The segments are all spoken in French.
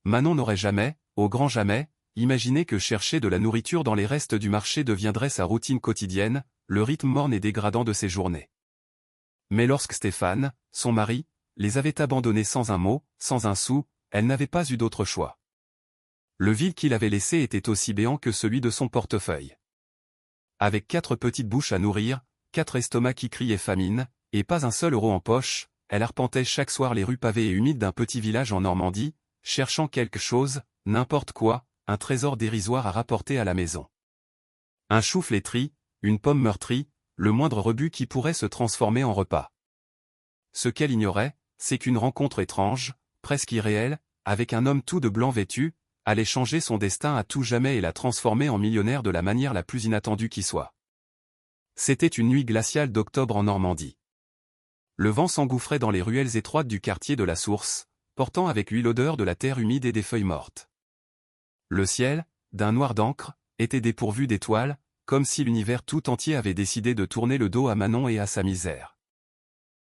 Manon n'aurait jamais, au grand jamais, imaginé que chercher de la nourriture dans les restes du marché deviendrait sa routine quotidienne, le rythme morne et dégradant de ses journées. Mais lorsque Stéphane, son mari, les avait abandonnés sans un mot, sans un sou, elle n'avait pas eu d'autre choix. Le vide qu'il avait laissé était aussi béant que celui de son portefeuille. Avec 4 petites bouches à nourrir, 4 estomacs qui criaient famine, et pas un seul euro en poche, elle arpentait chaque soir les rues pavées et humides d'un petit village en Normandie, cherchant quelque chose, n'importe quoi, un trésor dérisoire à rapporter à la maison. Un chou flétri, une pomme meurtrie, le moindre rebut qui pourrait se transformer en repas. Ce qu'elle ignorait, c'est qu'une rencontre étrange, presque irréelle, avec un homme tout de blanc vêtu, allait changer son destin à tout jamais et la transformer en millionnaire de la manière la plus inattendue qui soit. C'était une nuit glaciale d'octobre en Normandie. Le vent s'engouffrait dans les ruelles étroites du quartier de la Source, portant avec lui l'odeur de la terre humide et des feuilles mortes. Le ciel, d'un noir d'encre, était dépourvu d'étoiles, comme si l'univers tout entier avait décidé de tourner le dos à Manon et à sa misère.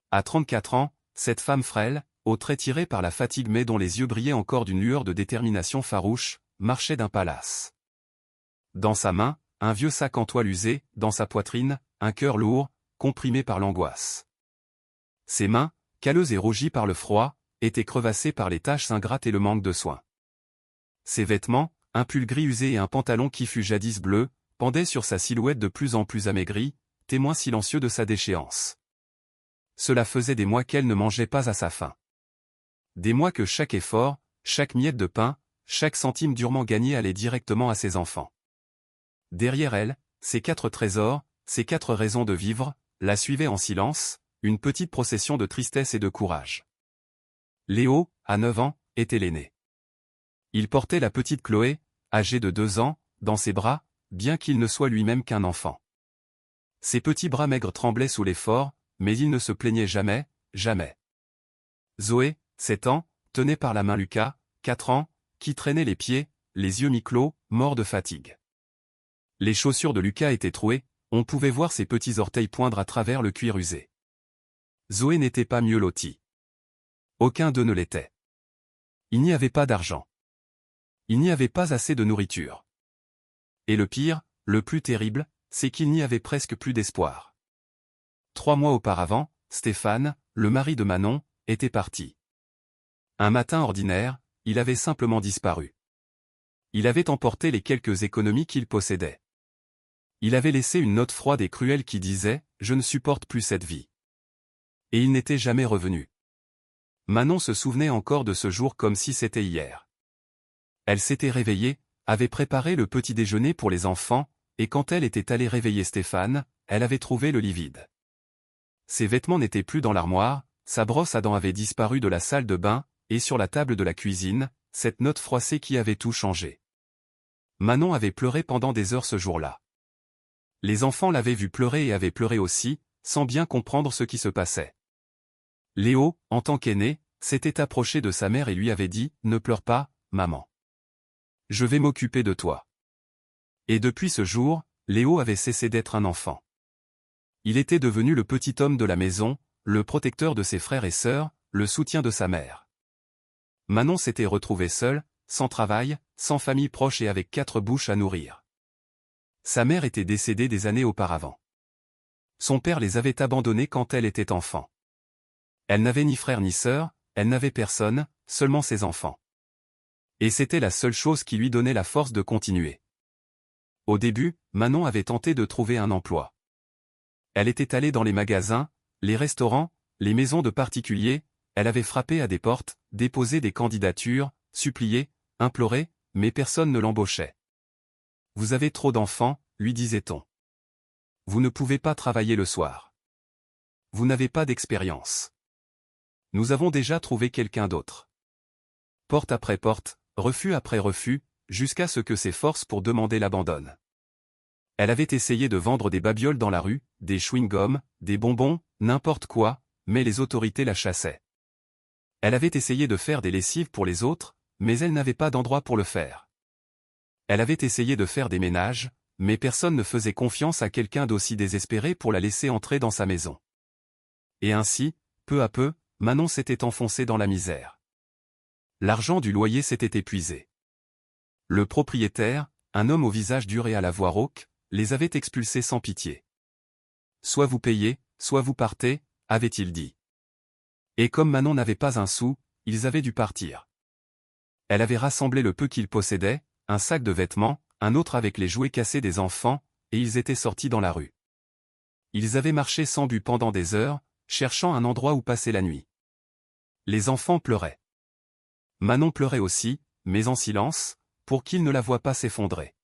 À 34 ans, cette femme frêle, aux traits tirés par la fatigue mais dont les yeux brillaient encore d'une lueur de détermination farouche, marchait d'un palace. Dans sa main, un vieux sac en toile usé, dans sa poitrine, un cœur lourd, comprimé par l'angoisse. Ses mains, calleuses et rougies par le froid, étaient crevassées par les taches ingrates et le manque de soin. Ses vêtements, un pull gris usé et un pantalon qui fut jadis bleu, pendaient sur sa silhouette de plus en plus amaigrie, témoin silencieux de sa déchéance. Cela faisait des mois qu'elle ne mangeait pas à sa faim. Des mois que chaque effort, chaque miette de pain, chaque centime durement gagné allait directement à ses enfants. Derrière elle, ces 4 trésors, ces 4 raisons de vivre, la suivaient en silence, une petite procession de tristesse et de courage. Léo, à 9 ans, était l'aîné. Il portait la petite Chloé, âgée de 2 ans, dans ses bras, bien qu'il ne soit lui-même qu'un enfant. Ses petits bras maigres tremblaient sous l'effort, mais il ne se plaignait jamais, jamais. Zoé, 7 ans, tenait par la main Lucas, 4 ans, qui traînait les pieds, les yeux mi-clos, mort de fatigue. Les chaussures de Lucas étaient trouées, on pouvait voir ses petits orteils poindre à travers le cuir usé. Zoé n'était pas mieux lotie. Aucun d'eux ne l'était. Il n'y avait pas d'argent. Il n'y avait pas assez de nourriture. Et le pire, le plus terrible, c'est qu'il n'y avait presque plus d'espoir. 3 mois auparavant, Stéphane, le mari de Manon, était parti. Un matin ordinaire, il avait simplement disparu. Il avait emporté les quelques économies qu'il possédait. Il avait laissé une note froide et cruelle qui disait « Je ne supporte plus cette vie ». Et il n'était jamais revenu. Manon se souvenait encore de ce jour comme si c'était hier. Elle s'était réveillée, avait préparé le petit déjeuner pour les enfants, et quand elle était allée réveiller Stéphane, elle avait trouvé le lit vide. Ses vêtements n'étaient plus dans l'armoire, sa brosse à dents avait disparu de la salle de bain, et sur la table de la cuisine, cette note froissée qui avait tout changé. Manon avait pleuré pendant des heures ce jour-là. Les enfants l'avaient vu pleurer et avaient pleuré aussi, sans bien comprendre ce qui se passait. Léo, en tant qu'aîné, s'était approché de sa mère et lui avait dit « Ne pleure pas, maman. Je vais m'occuper de toi. » Et depuis ce jour, Léo avait cessé d'être un enfant. Il était devenu le petit homme de la maison, le protecteur de ses frères et sœurs, le soutien de sa mère. Manon s'était retrouvée seule, sans travail, sans famille proche et avec 4 bouches à nourrir. Sa mère était décédée des années auparavant. Son père les avait abandonnés quand elle était enfant. Elle n'avait ni frère ni sœur, elle n'avait personne, seulement ses enfants. Et c'était la seule chose qui lui donnait la force de continuer. Au début, Manon avait tenté de trouver un emploi. Elle était allée dans les magasins, les restaurants, les maisons de particuliers, elle avait frappé à des portes, déposé des candidatures, supplié, imploré, mais personne ne l'embauchait. « Vous avez trop d'enfants, lui disait-on. Vous ne pouvez pas travailler le soir. Vous n'avez pas d'expérience. Nous avons déjà trouvé quelqu'un d'autre. » Porte après porte, refus après refus, jusqu'à ce que ses forces pour demander l'abandonnent. Elle avait essayé de vendre des babioles dans la rue, des chewing-gums, des bonbons, n'importe quoi, mais les autorités la chassaient. Elle avait essayé de faire des lessives pour les autres, mais elle n'avait pas d'endroit pour le faire. Elle avait essayé de faire des ménages, mais personne ne faisait confiance à quelqu'un d'aussi désespéré pour la laisser entrer dans sa maison. Et ainsi, peu à peu, Manon s'était enfoncée dans la misère. L'argent du loyer s'était épuisé. Le propriétaire, un homme au visage dur et à la voix rauque, les avait expulsés sans pitié. Soit vous payez, soit vous partez, avait-il dit. Et comme Manon n'avait pas un sou, ils avaient dû partir. Elle avait rassemblé le peu qu'ils possédaient, un sac de vêtements, un autre avec les jouets cassés des enfants, et ils étaient sortis dans la rue. Ils avaient marché sans but pendant des heures, cherchant un endroit où passer la nuit. Les enfants pleuraient. Manon pleurait aussi, mais en silence, pour qu'ils ne la voient pas s'effondrer.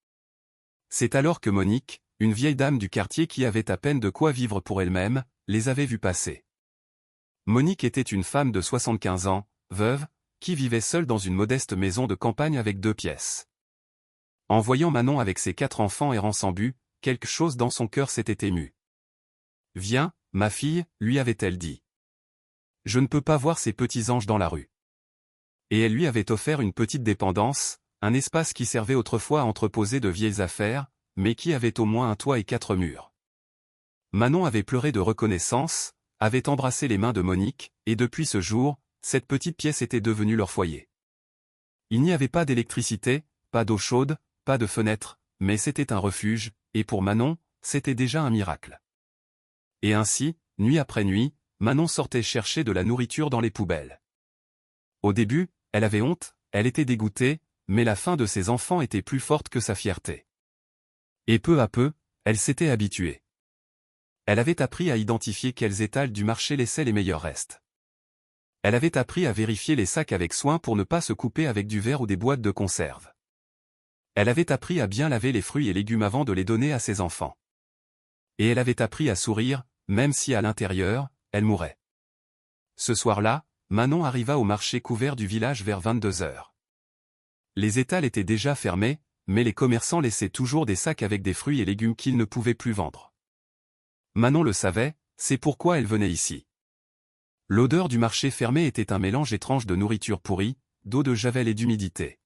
C'est alors que Monique, une vieille dame du quartier qui avait à peine de quoi vivre pour elle-même, les avait vus passer. Monique était une femme de 75 ans, veuve, qui vivait seule dans une modeste maison de campagne avec 2 pièces. En voyant Manon avec ses 4 enfants errant sans but, quelque chose dans son cœur s'était ému. « Viens, ma fille, lui avait-elle dit. Je ne peux pas voir ces petits anges dans la rue. » Et elle lui avait offert une petite dépendance, un espace qui servait autrefois à entreposer de vieilles affaires, mais qui avait au moins un toit et 4 murs. Manon avait pleuré de reconnaissance, avait embrassé les mains de Monique, et depuis ce jour, cette petite pièce était devenue leur foyer. Il n'y avait pas d'électricité, pas d'eau chaude, pas de fenêtre, mais c'était un refuge, et pour Manon, c'était déjà un miracle. Et ainsi, nuit après nuit, Manon sortait chercher de la nourriture dans les poubelles. Au début, elle avait honte, elle était dégoûtée, mais la faim de ses enfants était plus forte que sa fierté. Et peu à peu, elle s'était habituée. Elle avait appris à identifier quels étals du marché laissaient les meilleurs restes. Elle avait appris à vérifier les sacs avec soin pour ne pas se couper avec du verre ou des boîtes de conserve. Elle avait appris à bien laver les fruits et légumes avant de les donner à ses enfants. Et elle avait appris à sourire, même si à l'intérieur, elle mourait. Ce soir-là, Manon arriva au marché couvert du village vers 22 heures. Les étals étaient déjà fermés, mais les commerçants laissaient toujours des sacs avec des fruits et légumes qu'ils ne pouvaient plus vendre. Manon le savait, c'est pourquoi elle venait ici. L'odeur du marché fermé était un mélange étrange de nourriture pourrie, d'eau de javel et d'humidité.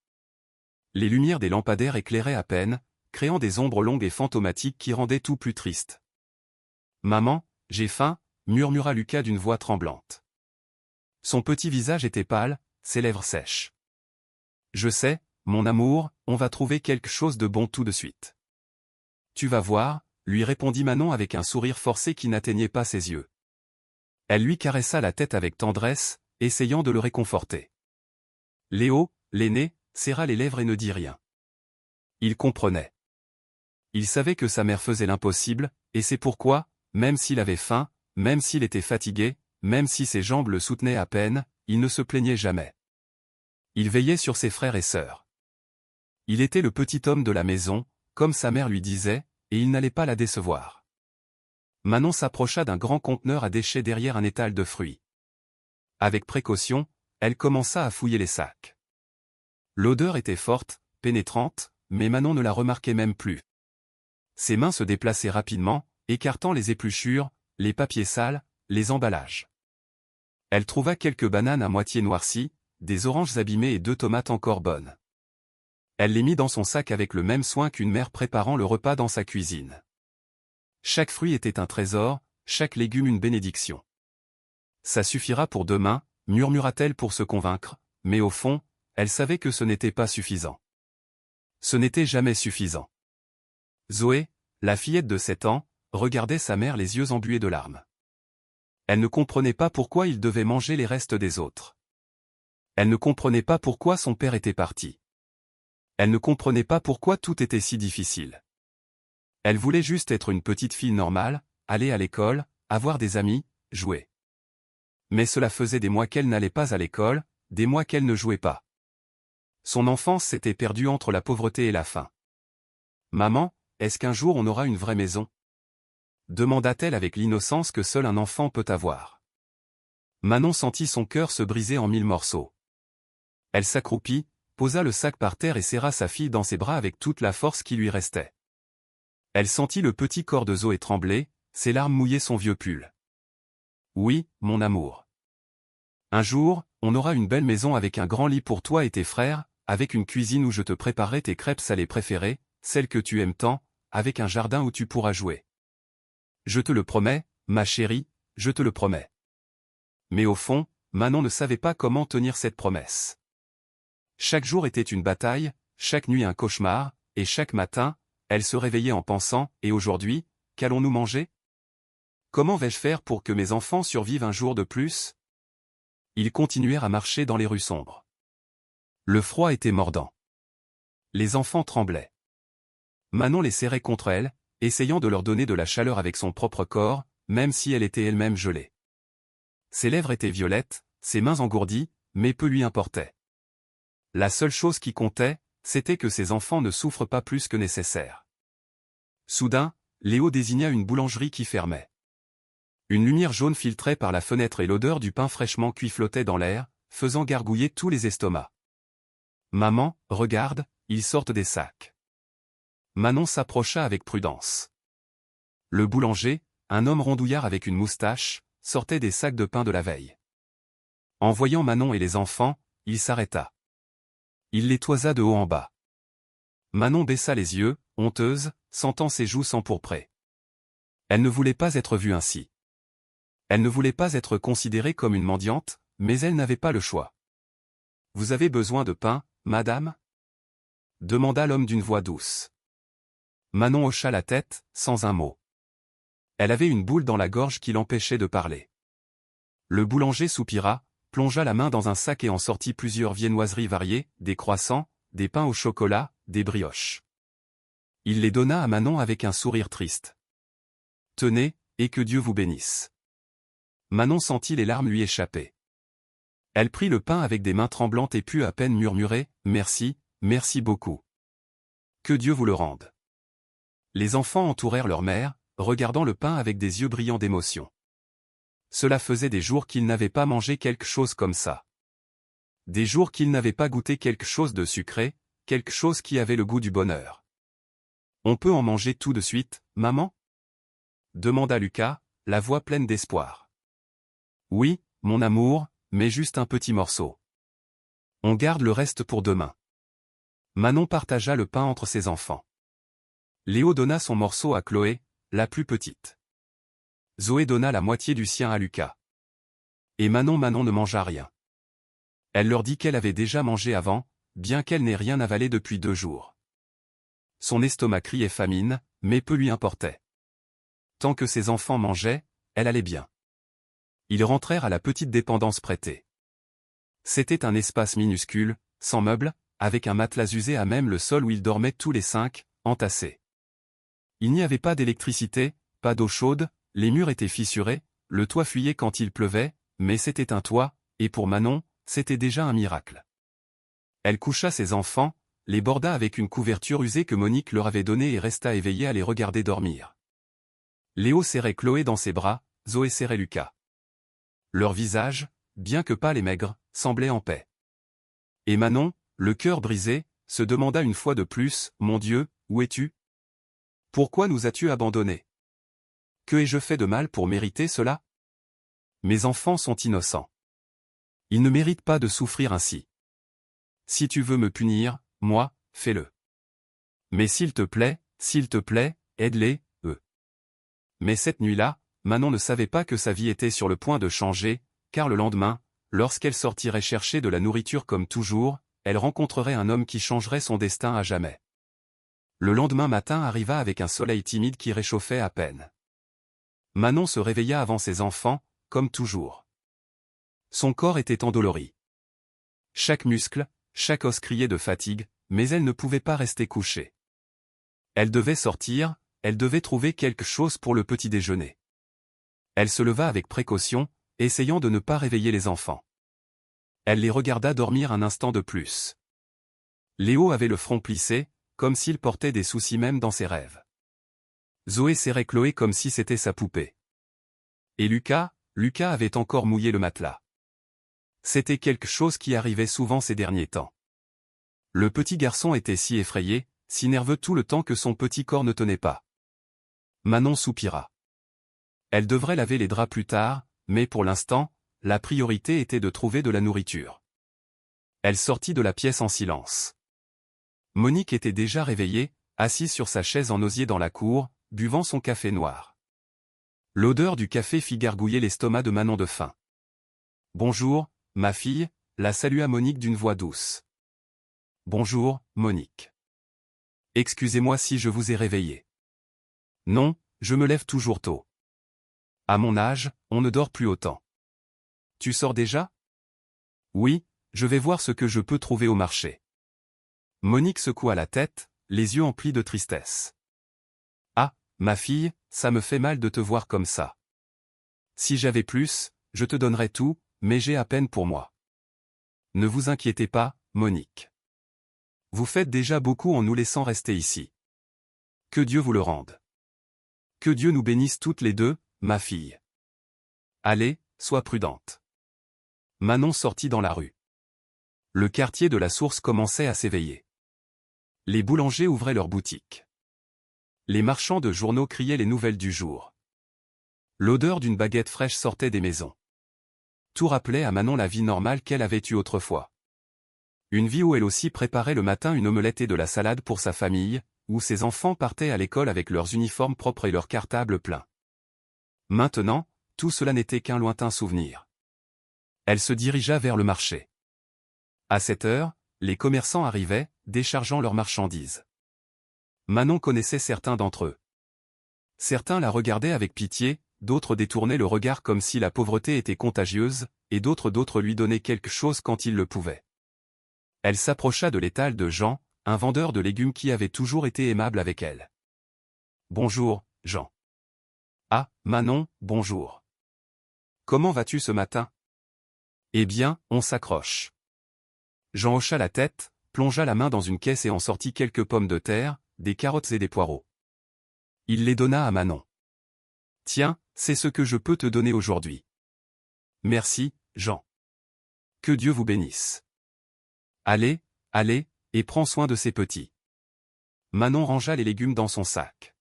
Les lumières des lampadaires éclairaient à peine, créant des ombres longues et fantomatiques qui rendaient tout plus triste. « Maman, j'ai faim » murmura Lucas d'une voix tremblante. Son petit visage était pâle, ses lèvres sèches. « Je sais, mon amour, on va trouver quelque chose de bon tout de suite. »« Tu vas voir » lui répondit Manon avec un sourire forcé qui n'atteignait pas ses yeux. Elle lui caressa la tête avec tendresse, essayant de le réconforter. Léo, l'aîné, serra les lèvres et ne dit rien. Il comprenait. Il savait que sa mère faisait l'impossible, et c'est pourquoi, même s'il avait faim, même s'il était fatigué, même si ses jambes le soutenaient à peine, il ne se plaignait jamais. Il veillait sur ses frères et sœurs. Il était le petit homme de la maison, comme sa mère lui disait, et il n'allait pas la décevoir. Manon s'approcha d'un grand conteneur à déchets derrière un étal de fruits. Avec précaution, elle commença à fouiller les sacs. L'odeur était forte, pénétrante, mais Manon ne la remarquait même plus. Ses mains se déplaçaient rapidement, écartant les épluchures, les papiers sales, les emballages. Elle trouva quelques bananes à moitié noircies, des oranges abîmées et 2 tomates encore bonnes. Elle les mit dans son sac avec le même soin qu'une mère préparant le repas dans sa cuisine. Chaque fruit était un trésor, chaque légume une bénédiction. Ça suffira pour demain, murmura-t-elle pour se convaincre, mais au fond, elle savait que ce n'était pas suffisant. Ce n'était jamais suffisant. Zoé, la fillette de 7 ans, regardait sa mère les yeux embués de larmes. Elle ne comprenait pas pourquoi il devait manger les restes des autres. Elle ne comprenait pas pourquoi son père était parti. Elle ne comprenait pas pourquoi tout était si difficile. Elle voulait juste être une petite fille normale, aller à l'école, avoir des amis, jouer. Mais cela faisait des mois qu'elle n'allait pas à l'école, des mois qu'elle ne jouait pas. Son enfance s'était perdue entre la pauvreté et la faim. « Maman, est-ce qu'un jour on aura une vraie maison ?» demanda-t-elle avec l'innocence que seul un enfant peut avoir. Manon sentit son cœur se briser en 1000 morceaux. Elle s'accroupit, posa le sac par terre et serra sa fille dans ses bras avec toute la force qui lui restait. Elle sentit le petit corps de Zoé trembler, ses larmes mouillaient son vieux pull. « Oui, mon amour. Un jour, on aura une belle maison avec un grand lit pour toi et tes frères, avec une cuisine où je te préparerai tes crêpes salées préférées, celles que tu aimes tant, avec un jardin où tu pourras jouer. Je te le promets, ma chérie, je te le promets. » Mais au fond, Manon ne savait pas comment tenir cette promesse. Chaque jour était une bataille, chaque nuit un cauchemar, et chaque matin, elle se réveillait en pensant « Et aujourd'hui, qu'allons-nous manger ? Comment vais-je faire pour que mes enfants survivent un jour de plus ?» Ils continuèrent à marcher dans les rues sombres. Le froid était mordant. Les enfants tremblaient. Manon les serrait contre elle, essayant de leur donner de la chaleur avec son propre corps, même si elle était elle-même gelée. Ses lèvres étaient violettes, ses mains engourdies, mais peu lui importait. La seule chose qui comptait, c'était que ses enfants ne souffrent pas plus que nécessaire. Soudain, Léo désigna une boulangerie qui fermait. Une lumière jaune filtrait par la fenêtre et l'odeur du pain fraîchement cuit flottait dans l'air, faisant gargouiller tous les estomacs. « Maman, regarde, ils sortent des sacs. » Manon s'approcha avec prudence. Le boulanger, un homme rondouillard avec une moustache, sortait des sacs de pain de la veille. En voyant Manon et les enfants, il s'arrêta. Il les toisa de haut en bas. Manon baissa les yeux, honteuse, sentant ses joues s'empourprer. Elle ne voulait pas être vue ainsi. Elle ne voulait pas être considérée comme une mendiante, mais elle n'avait pas le choix. « Vous avez besoin de pain, madame ?» demanda l'homme d'une voix douce. Manon hocha la tête, sans un mot. Elle avait une boule dans la gorge qui l'empêchait de parler. Le boulanger soupira, plongea la main dans un sac et en sortit plusieurs viennoiseries variées, des croissants, des pains au chocolat, des brioches. Il les donna à Manon avec un sourire triste. « Tenez, et que Dieu vous bénisse. » Manon sentit les larmes lui échapper. Elle prit le pain avec des mains tremblantes et put à peine murmurer « Merci, merci beaucoup. Que Dieu vous le rende. » Les enfants entourèrent leur mère, regardant le pain avec des yeux brillants d'émotion. Cela faisait des jours qu'ils n'avaient pas mangé quelque chose comme ça. Des jours qu'ils n'avaient pas goûté quelque chose de sucré, quelque chose qui avait le goût du bonheur. « On peut en manger tout de suite, maman ? » demanda Lucas, la voix pleine d'espoir. « Oui, mon amour, mais juste un petit morceau. On garde le reste pour demain. » Manon partagea le pain entre ses enfants. Léo donna son morceau à Chloé, la plus petite. Zoé donna la moitié du sien à Lucas. Et Manon ne mangea rien. Elle leur dit qu'elle avait déjà mangé avant, bien qu'elle n'ait rien avalé depuis 2 jours. Son estomac criait famine, mais peu lui importait. Tant que ses enfants mangeaient, elle allait bien. Ils rentrèrent à la petite dépendance prêtée. C'était un espace minuscule, sans meubles, avec un matelas usé à même le sol où ils dormaient tous les 5, entassés. Il n'y avait pas d'électricité, pas d'eau chaude, les murs étaient fissurés, le toit fuyait quand il pleuvait, mais c'était un toit, et pour Manon, c'était déjà un miracle. Elle coucha ses enfants, les borda avec une couverture usée que Monique leur avait donnée et resta éveillée à les regarder dormir. Léo serrait Chloé dans ses bras, Zoé serrait Lucas. Leurs visages, bien que pâles et maigres, semblaient en paix. Et Manon, le cœur brisé, se demanda une fois de plus, « Mon Dieu, où es-tu ? Pourquoi nous as-tu abandonnés ? Que ai-je fait de mal pour mériter cela ? Mes enfants sont innocents. Ils ne méritent pas de souffrir ainsi. Si tu veux me punir, moi, fais-le. Mais s'il te plaît, aide-les, eux. » Mais cette nuit-là, Manon ne savait pas que sa vie était sur le point de changer, car le lendemain, lorsqu'elle sortirait chercher de la nourriture comme toujours, elle rencontrerait un homme qui changerait son destin à jamais. Le lendemain matin arriva avec un soleil timide qui réchauffait à peine. Manon se réveilla avant ses enfants, comme toujours. Son corps était endolori. Chaque muscle, chaque os criait de fatigue, mais elle ne pouvait pas rester couchée. Elle devait sortir, elle devait trouver quelque chose pour le petit déjeuner. Elle se leva avec précaution, essayant de ne pas réveiller les enfants. Elle les regarda dormir un instant de plus. Léo avait le front plissé, comme s'il portait des soucis même dans ses rêves. Zoé serrait Chloé comme si c'était sa poupée. Et Lucas avait encore mouillé le matelas. C'était quelque chose qui arrivait souvent ces derniers temps. Le petit garçon était si effrayé, si nerveux tout le temps que son petit corps ne tenait pas. Manon soupira. Elle devrait laver les draps plus tard, mais pour l'instant, la priorité était de trouver de la nourriture. Elle sortit de la pièce en silence. Monique était déjà réveillée, assise sur sa chaise en osier dans la cour, buvant son café noir. L'odeur du café fit gargouiller l'estomac de Manon de faim. « Bonjour, ma fille », la salua Monique d'une voix douce. Bonjour, Monique. Excusez-moi si je vous ai réveillé. Non, je me lève toujours tôt. À mon âge, on ne dort plus autant. Tu sors déjà? Oui, je vais voir ce que je peux trouver au marché. Monique secoua la tête, les yeux emplis de tristesse. Ah, ma fille, ça me fait mal de te voir comme ça. Si j'avais plus, je te donnerais tout, mais j'ai à peine pour moi. Ne vous inquiétez pas, Monique. Vous faites déjà beaucoup en nous laissant rester ici. Que Dieu vous le rende. Que Dieu nous bénisse toutes les deux, ma fille. Allez, sois prudente. Manon sortit dans la rue. Le quartier de la Source commençait à s'éveiller. Les boulangers ouvraient leurs boutiques. Les marchands de journaux criaient les nouvelles du jour. L'odeur d'une baguette fraîche sortait des maisons. Tout rappelait à Manon la vie normale qu'elle avait eue autrefois. Une vie où elle aussi préparait le matin une omelette et de la salade pour sa famille, où ses enfants partaient à l'école avec leurs uniformes propres et leurs cartables pleins. Maintenant, tout cela n'était qu'un lointain souvenir. Elle se dirigea vers le marché. À cette heure, les commerçants arrivaient, déchargeant leurs marchandises. Manon connaissait certains d'entre eux. Certains la regardaient avec pitié, d'autres détournaient le regard comme si la pauvreté était contagieuse, et d'autres lui donnaient quelque chose quand ils le pouvaient. Elle s'approcha de l'étal de Jean, un vendeur de légumes qui avait toujours été aimable avec elle. « Bonjour, Jean. »« Ah, Manon, bonjour. Comment vas-tu ce matin ? » ?»« Eh bien, on s'accroche. » Jean hocha la tête, plongea la main dans une caisse et en sortit quelques pommes de terre, des carottes et des poireaux. Il les donna à Manon. « Tiens, c'est ce que je peux te donner aujourd'hui. »« Merci, Jean. Que Dieu vous bénisse. »« Allez, allez, et prends soin de ces petits. » Manon rangea les légumes dans son sac.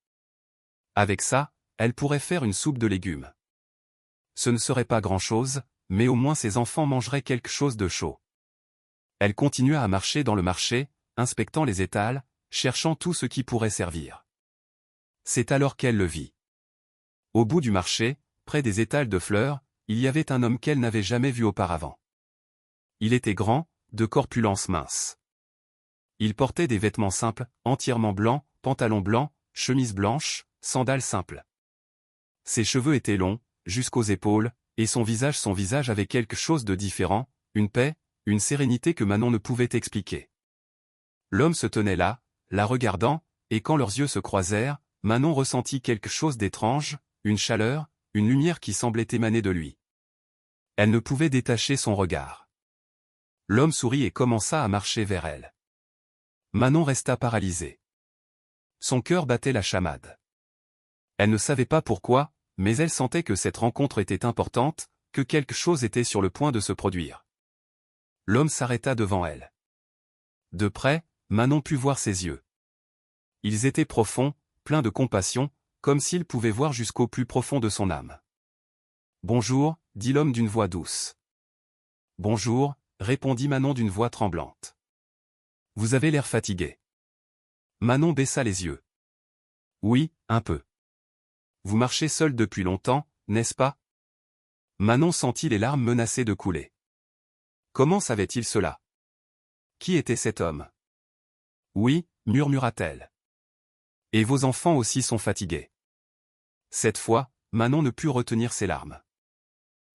Avec ça, elle pourrait faire une soupe de légumes. Ce ne serait pas grand-chose, mais au moins ses enfants mangeraient quelque chose de chaud. Elle continua à marcher dans le marché, inspectant les étals, cherchant tout ce qui pourrait servir. C'est alors qu'elle le vit. Au bout du marché, près des étals de fleurs, il y avait un homme qu'elle n'avait jamais vu auparavant. Il était grand, de corpulence mince. Il portait des vêtements simples, entièrement blancs, pantalon blanc, chemise blanche, sandales simples. Ses cheveux étaient longs, jusqu'aux épaules, et son visage avait quelque chose de différent, une paix, une sérénité que Manon ne pouvait expliquer. L'homme se tenait là, la regardant, et quand leurs yeux se croisèrent, Manon ressentit quelque chose d'étrange, une chaleur, une lumière qui semblait émaner de lui. Elle ne pouvait détacher son regard. L'homme sourit et commença à marcher vers elle. Manon resta paralysée. Son cœur battait la chamade. Elle ne savait pas pourquoi, mais elle sentait que cette rencontre était importante, que quelque chose était sur le point de se produire. L'homme s'arrêta devant elle. De près, Manon put voir ses yeux. Ils étaient profonds, pleins de compassion, comme s'il pouvait voir jusqu'au plus profond de son âme. « Bonjour, » dit l'homme d'une voix douce. « Bonjour, » répondit Manon d'une voix tremblante. « Vous avez l'air fatigué. » Manon baissa les yeux. « Oui, un peu. »« Vous marchez seul depuis longtemps, n'est-ce pas ?» Manon sentit les larmes menacées de couler. Comment savait-il cela? Qui était cet homme? Oui, murmura-t-elle. Et vos enfants aussi sont fatigués. Cette fois, Manon ne put retenir ses larmes.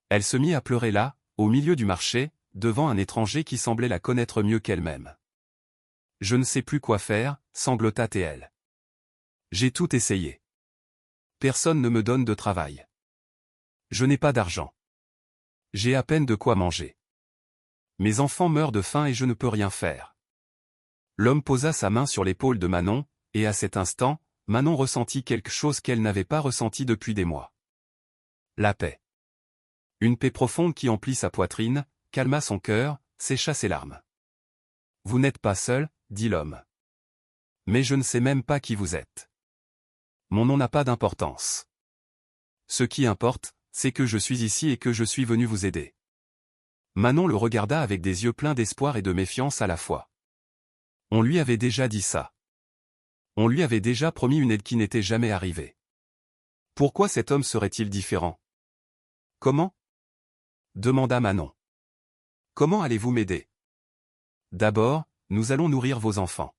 Elle se mit à pleurer là, au milieu du marché, devant un étranger qui semblait la connaître mieux qu'elle-même. Je ne sais plus quoi faire, sanglota-t-elle. J'ai tout essayé. Personne ne me donne de travail. Je n'ai pas d'argent. J'ai à peine de quoi manger. Mes enfants meurent de faim et je ne peux rien faire. L'homme posa sa main sur l'épaule de Manon, et à cet instant, Manon ressentit quelque chose qu'elle n'avait pas ressenti depuis des mois. La paix. Une paix profonde qui emplit sa poitrine, calma son cœur, sécha ses larmes. Vous n'êtes pas seul, dit l'homme. Mais je ne sais même pas qui vous êtes. Mon nom n'a pas d'importance. Ce qui importe, c'est que je suis ici et que je suis venu vous aider. Manon le regarda avec des yeux pleins d'espoir et de méfiance à la fois. On lui avait déjà dit ça. On lui avait déjà promis une aide qui n'était jamais arrivée. Pourquoi cet homme serait-il différent? Comment? Demanda Manon. Comment allez-vous m'aider? D'abord, nous allons nourrir vos enfants.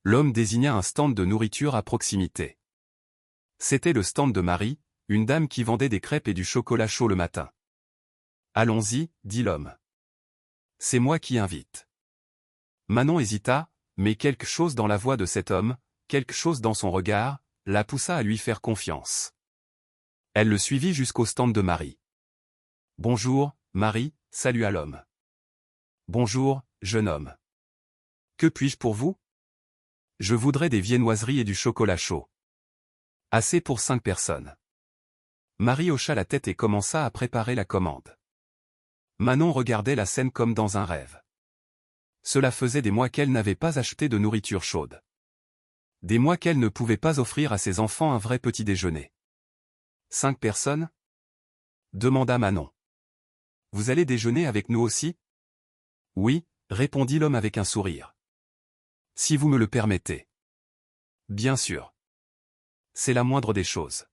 L'homme désigna un stand de nourriture à proximité. C'était le stand de Marie, une dame qui vendait des crêpes et du chocolat chaud le matin. Allons-y, dit l'homme. C'est moi qui invite. Manon hésita, mais quelque chose dans la voix de cet homme, quelque chose dans son regard, la poussa à lui faire confiance. Elle le suivit jusqu'au stand de Marie. Bonjour, Marie, salua l'homme. Bonjour, jeune homme. Que puis-je pour vous? Je voudrais des viennoiseries et du chocolat chaud. Assez pour 5 personnes. Marie hocha la tête et commença à préparer la commande. Manon regardait la scène comme dans un rêve. Cela faisait des mois qu'elle n'avait pas acheté de nourriture chaude. Des mois qu'elle ne pouvait pas offrir à ses enfants un vrai petit déjeuner. 5 personnes? Demanda Manon. Vous allez déjeuner avec nous aussi? Oui, répondit l'homme avec un sourire. Si vous me le permettez. Bien sûr. C'est la moindre des choses.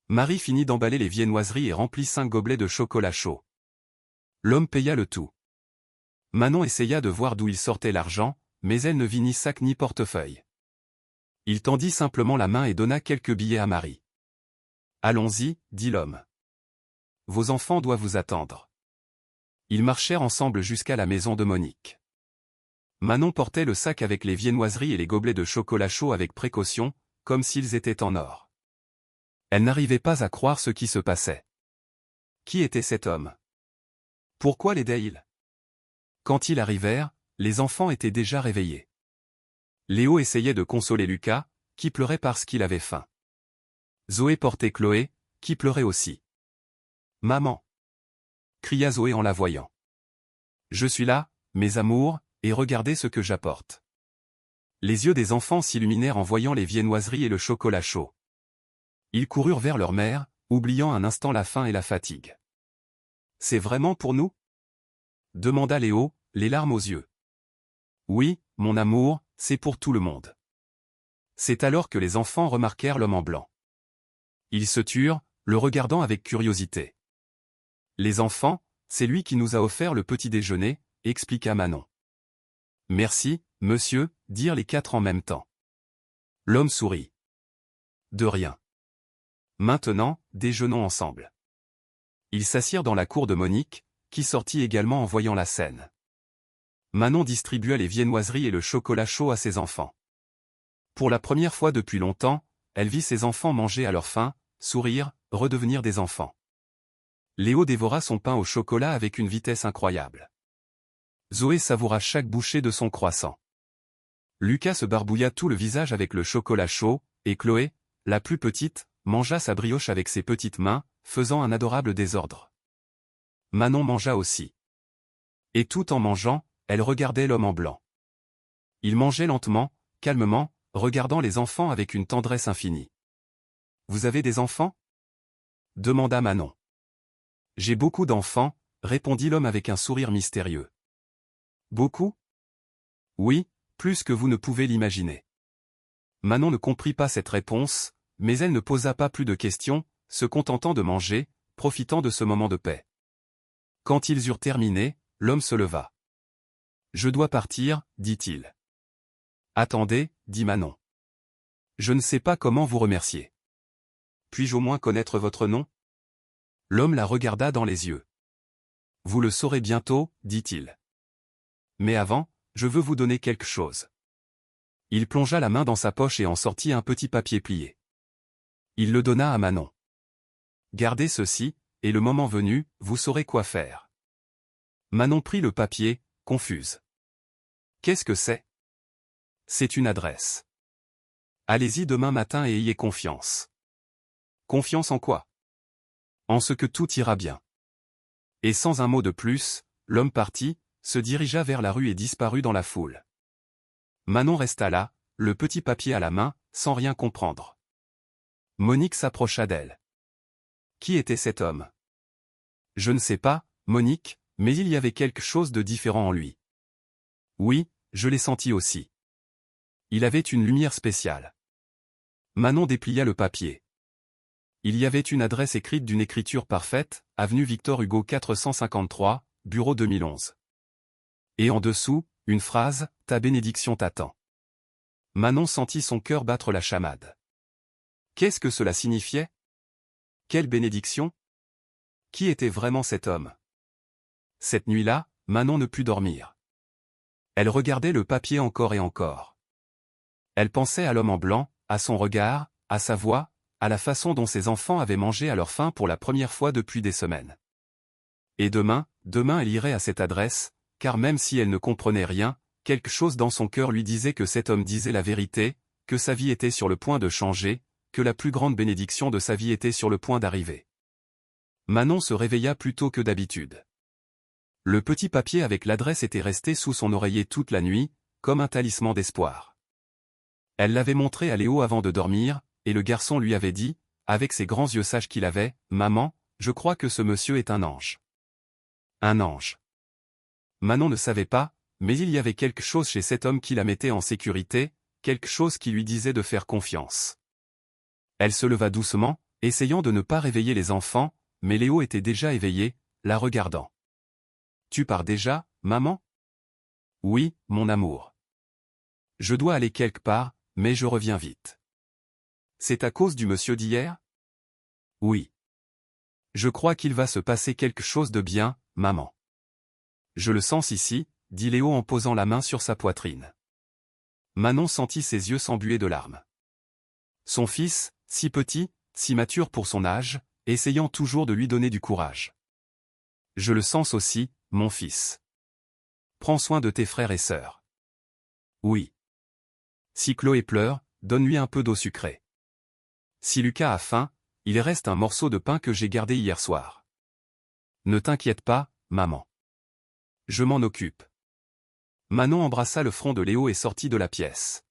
Marie finit d'emballer les viennoiseries et remplit 5 gobelets de chocolat chaud. L'homme paya le tout. Manon essaya de voir d'où il sortait l'argent, mais elle ne vit ni sac ni portefeuille. Il tendit simplement la main et donna quelques billets à Marie. Allons-y, dit l'homme. Vos enfants doivent vous attendre. Ils marchèrent ensemble jusqu'à la maison de Monique. Manon portait le sac avec les viennoiseries et les gobelets de chocolat chaud avec précaution, comme s'ils étaient en or. Elle n'arrivait pas à croire ce qui se passait. Qui était cet homme? Pourquoi l'aidait-il? Quand ils arrivèrent, les enfants étaient déjà réveillés. Léo essayait de consoler Lucas, qui pleurait parce qu'il avait faim. Zoé portait Chloé, qui pleurait aussi. « Maman !» cria Zoé en la voyant. « Je suis là, mes amours, et regardez ce que j'apporte. » Les yeux des enfants s'illuminèrent en voyant les viennoiseries et le chocolat chaud. Ils coururent vers leur mère, oubliant un instant la faim et la fatigue. « C'est vraiment pour nous? » demanda Léo, les larmes aux yeux. « Oui, mon amour, c'est pour tout le monde. » C'est alors que les enfants remarquèrent l'homme en blanc. Ils se turent, le regardant avec curiosité. « Les enfants, c'est lui qui nous a offert le petit déjeuner, » expliqua Manon. « Merci, monsieur » dirent les 4 en même temps. L'homme sourit. « De rien. Maintenant, déjeunons ensemble. » Ils s'assirent dans la cour de Monique, qui sortit également en voyant la scène. Manon distribua les viennoiseries et le chocolat chaud à ses enfants. Pour la première fois depuis longtemps, elle vit ses enfants manger à leur faim, sourire, redevenir des enfants. Léo dévora son pain au chocolat avec une vitesse incroyable. Zoé savoura chaque bouchée de son croissant. Lucas se barbouilla tout le visage avec le chocolat chaud, et Chloé, la plus petite, mangea sa brioche avec ses petites mains, faisant un adorable désordre. Manon mangea aussi. Et tout en mangeant, elle regardait l'homme en blanc. Il mangeait lentement, calmement, regardant les enfants avec une tendresse infinie. « Vous avez des enfants? » demanda Manon. « J'ai beaucoup d'enfants, » répondit l'homme avec un sourire mystérieux. « Beaucoup? » Oui, plus que vous ne pouvez l'imaginer. Manon ne comprit pas cette réponse, mais elle ne posa pas plus de questions, se contentant de manger, profitant de ce moment de paix. Quand ils eurent terminé, l'homme se leva. « Je dois partir, dit-il. »« Attendez, dit Manon. Je ne sais pas comment vous remercier. Puis-je au moins connaître votre nom? » L'homme la regarda dans les yeux. « Vous le saurez bientôt, dit-il. Mais avant, je veux vous donner quelque chose. » Il plongea la main dans sa poche et en sortit un petit papier plié. Il le donna à Manon. « Gardez ceci, et le moment venu, vous saurez quoi faire. » Manon prit le papier, confuse. « Qu'est-ce que c'est? » C'est une adresse. Allez-y demain matin et ayez confiance. Confiance en quoi? En ce que tout ira bien. Et sans un mot de plus, l'homme partit, se dirigea vers la rue et disparut dans la foule. Manon resta là, le petit papier à la main, sans rien comprendre. Monique s'approcha d'elle. Qui était cet homme? Je ne sais pas, Monique, mais il y avait quelque chose de différent en lui. Oui, je l'ai senti aussi. Il avait une lumière spéciale. Manon déplia le papier. Il y avait une adresse écrite d'une écriture parfaite, avenue Victor Hugo 453, bureau 2011. Et en dessous, Une phrase, ta bénédiction t'attend. Manon sentit son cœur battre la chamade. Qu'est-ce que cela signifiait? Quelle bénédiction? Qui était vraiment cet homme? Cette nuit-là, Manon ne put dormir. Elle regardait le papier encore et encore. Elle pensait à l'homme en blanc, à son regard, à sa voix, à la façon dont ses enfants avaient mangé à leur faim pour la première fois depuis des semaines. Et demain elle irait à cette adresse, car même si elle ne comprenait rien, quelque chose dans son cœur lui disait que cet homme disait la vérité, que sa vie était sur le point de changer, que la plus grande bénédiction de sa vie était sur le point d'arriver. Manon se réveilla plus tôt que d'habitude. Le petit papier avec l'adresse était resté sous son oreiller toute la nuit, comme un talisman d'espoir. Elle l'avait montré à Léo avant de dormir, et le garçon lui avait dit, avec ses grands yeux sages qu'il avait, « Maman, je crois que ce monsieur est un ange. » Un ange. Manon ne savait pas, mais il y avait quelque chose chez cet homme qui la mettait en sécurité, quelque chose qui lui disait de faire confiance. Elle se leva doucement, essayant de ne pas réveiller les enfants, mais Léo était déjà éveillé, la regardant. « Tu pars déjà, maman? » « Oui, mon amour. Je dois aller quelque part, mais je reviens vite. » « C'est à cause du monsieur d'hier? » « Oui. Je crois qu'il va se passer quelque chose de bien, maman. »« Je le sens ici, » dit Léo en posant la main sur sa poitrine. Manon sentit ses yeux s'embuer de larmes. Son fils, si petit, si mature pour son âge, essayant toujours de lui donner du courage. « Je le sens aussi, mon fils. Prends soin de tes frères et sœurs. »« Oui. Si Chloé pleure, donne-lui un peu d'eau sucrée. Si Lucas a faim, il reste un morceau de pain que j'ai gardé hier soir. Ne t'inquiète pas, maman. Je m'en occupe. » Manon embrassa le front de Léo et sortit de la pièce.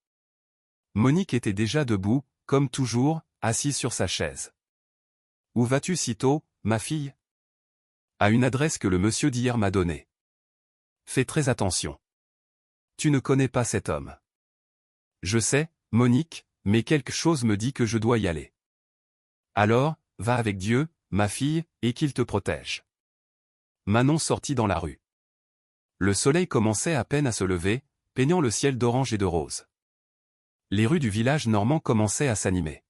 Monique était déjà debout, comme toujours, assise sur sa chaise. « Où vas-tu si tôt, ma fille? » ?»« À une adresse que le monsieur d'hier m'a donnée. Fais très attention. Tu ne connais pas cet homme. » »« Je sais, Monique, mais quelque chose me dit que je dois y aller. »« Alors, va avec Dieu, ma fille, et qu'il te protège. » Manon sortit dans la rue. Le soleil commençait à peine à se lever, peignant le ciel d'orange et de rose. Les rues du village normand commençaient à s'animer.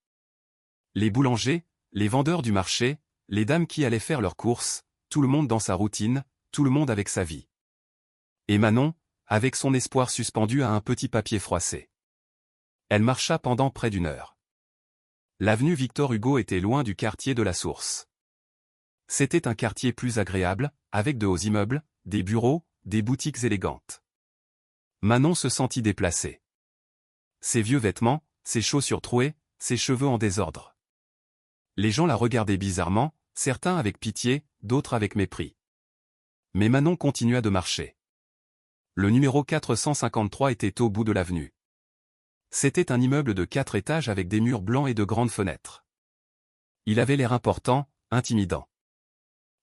Les boulangers, les vendeurs du marché, les dames qui allaient faire leurs courses, tout le monde dans sa routine, tout le monde avec sa vie. Et Manon, avec son espoir suspendu à un petit papier froissé. Elle marcha pendant près d'une heure. L'avenue Victor Hugo était loin du quartier de la Source. C'était un quartier plus agréable, avec de hauts immeubles, des bureaux, des boutiques élégantes. Manon se sentit déplacée. Ses vieux vêtements, ses chaussures trouées, ses cheveux en désordre. Les gens la regardaient bizarrement, certains avec pitié, d'autres avec mépris. Mais Manon continua de marcher. Le numéro 453 était au bout de l'avenue. C'était un immeuble de 4 étages avec des murs blancs et de grandes fenêtres. Il avait l'air important, intimidant.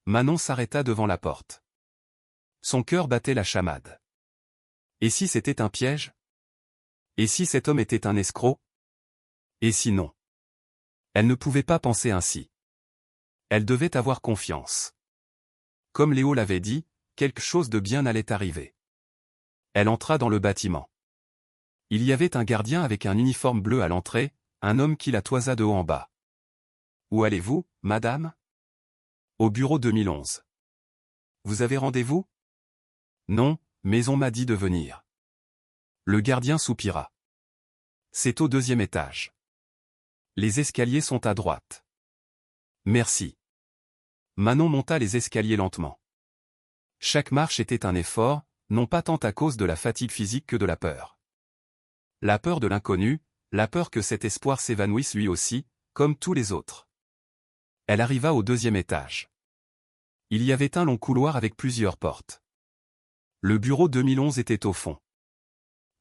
Manon s'arrêta devant la porte. Son cœur battait la chamade. Et si c'était un piège? Et si cet homme était un escroc? Et si non? Elle ne pouvait pas penser ainsi. Elle devait avoir confiance. Comme Léo l'avait dit, quelque chose de bien allait arriver. Elle entra dans le bâtiment. Il y avait un gardien avec un uniforme bleu à l'entrée, un homme qui la toisa de haut en bas. « Où allez-vous, madame? »« Au bureau 2011. »« Vous avez rendez-vous? »« Non, mais on m'a dit de venir. » Le gardien soupira. « C'est au 2e étage. Les escaliers sont à droite. »« Merci. » Manon monta les escaliers lentement. Chaque marche était un effort, non pas tant à cause de la fatigue physique que de la peur. La peur de l'inconnu, la peur que cet espoir s'évanouisse lui aussi, comme tous les autres. Elle arriva au 2e étage. Il y avait un long couloir avec plusieurs portes. Le bureau 2011 était au fond.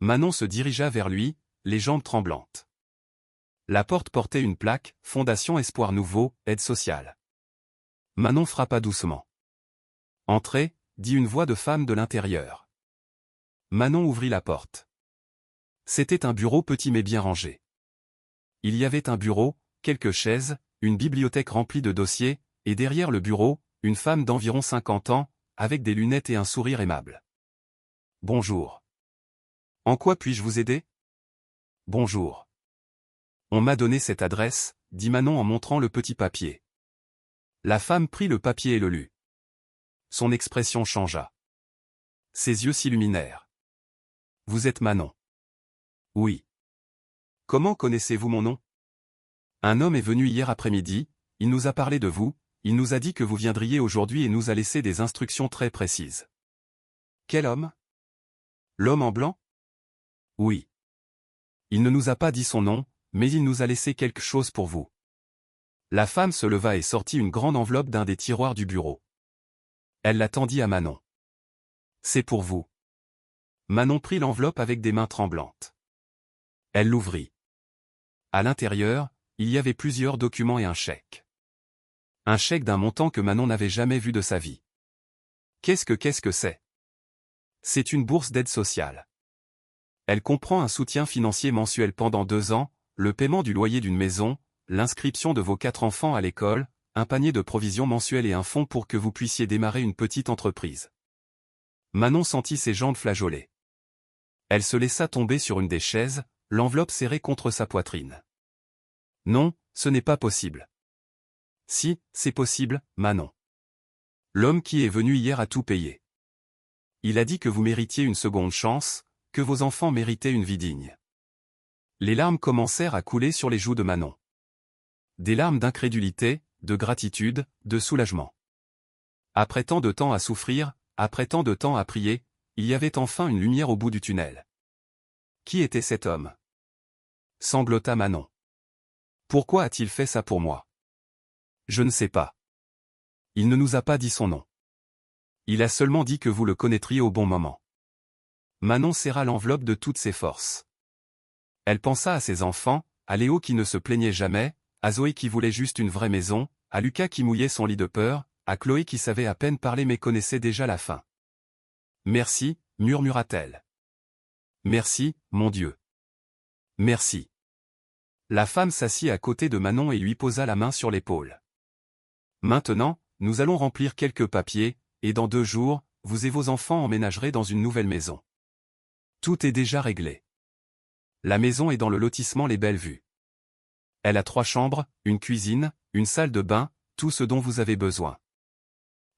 Manon se dirigea vers lui, les jambes tremblantes. La porte portait une plaque, Fondation Espoir Nouveau, aide sociale. Manon frappa doucement. « Entrez », dit une voix de femme de l'intérieur. Manon ouvrit la porte. C'était un bureau petit mais bien rangé. Il y avait un bureau, quelques chaises, une bibliothèque remplie de dossiers, et derrière le bureau, une femme d'environ 50 ans, avec des lunettes et un sourire aimable. « Bonjour. En quoi puis-je vous aider? Bonjour. On m'a donné cette adresse, dit Manon en montrant le petit papier. La femme prit le papier et le lut. Son expression changea. Ses yeux s'illuminèrent. Vous êtes Manon? Oui. Comment connaissez-vous mon nom? Un homme est venu hier après-midi, il nous a parlé de vous, il nous a dit que vous viendriez aujourd'hui et nous a laissé des instructions très précises. Quel homme? L'homme en blanc? Oui. Il ne nous a pas dit son nom, mais il nous a laissé quelque chose pour vous. La femme se leva et sortit une grande enveloppe d'un des tiroirs du bureau. Elle la tendit à Manon. C'est pour vous. Manon prit l'enveloppe avec des mains tremblantes. Elle l'ouvrit. À l'intérieur, il y avait plusieurs documents et un chèque. Un chèque d'un montant que Manon n'avait jamais vu de sa vie. Qu'est-ce que c'est? C'est une bourse d'aide sociale. Elle comprend un soutien financier mensuel pendant 2 ans, le paiement du loyer d'une maison, l'inscription de vos 4 enfants à l'école, un panier de provisions mensuelles et un fonds pour que vous puissiez démarrer une petite entreprise. Manon sentit ses jambes flageoler. Elle se laissa tomber sur une des chaises, l'enveloppe serrée contre sa poitrine. Non, ce n'est pas possible. Si, c'est possible, Manon. L'homme qui est venu hier a tout payé. Il a dit que vous méritiez une seconde chance, que vos enfants méritaient une vie digne. Les larmes commencèrent à couler sur les joues de Manon. Des larmes d'incrédulité, de gratitude, de soulagement. Après tant de temps à souffrir, après tant de temps à prier, il y avait enfin une lumière au bout du tunnel. Qui était cet homme? Sanglota Manon. Pourquoi a-t-il fait ça pour moi? Je ne sais pas. Il ne nous a pas dit son nom. Il a seulement dit que vous le connaîtriez au bon moment. Manon serra l'enveloppe de toutes ses forces. Elle pensa à ses enfants, à Léo qui ne se plaignait jamais, à Zoé qui voulait juste une vraie maison, à Lucas qui mouillait son lit de peur, à Chloé qui savait à peine parler mais connaissait déjà la fin. Merci, murmura-t-elle. Merci, mon Dieu. Merci. La femme s'assit à côté de Manon et lui posa la main sur l'épaule. Maintenant, nous allons remplir quelques papiers, et dans 2 jours, vous et vos enfants emménagerez dans une nouvelle maison. Tout est déjà réglé. La maison est dans le lotissement Les Belles Vues. Elle a 3 chambres, une cuisine, une salle de bain, tout ce dont vous avez besoin.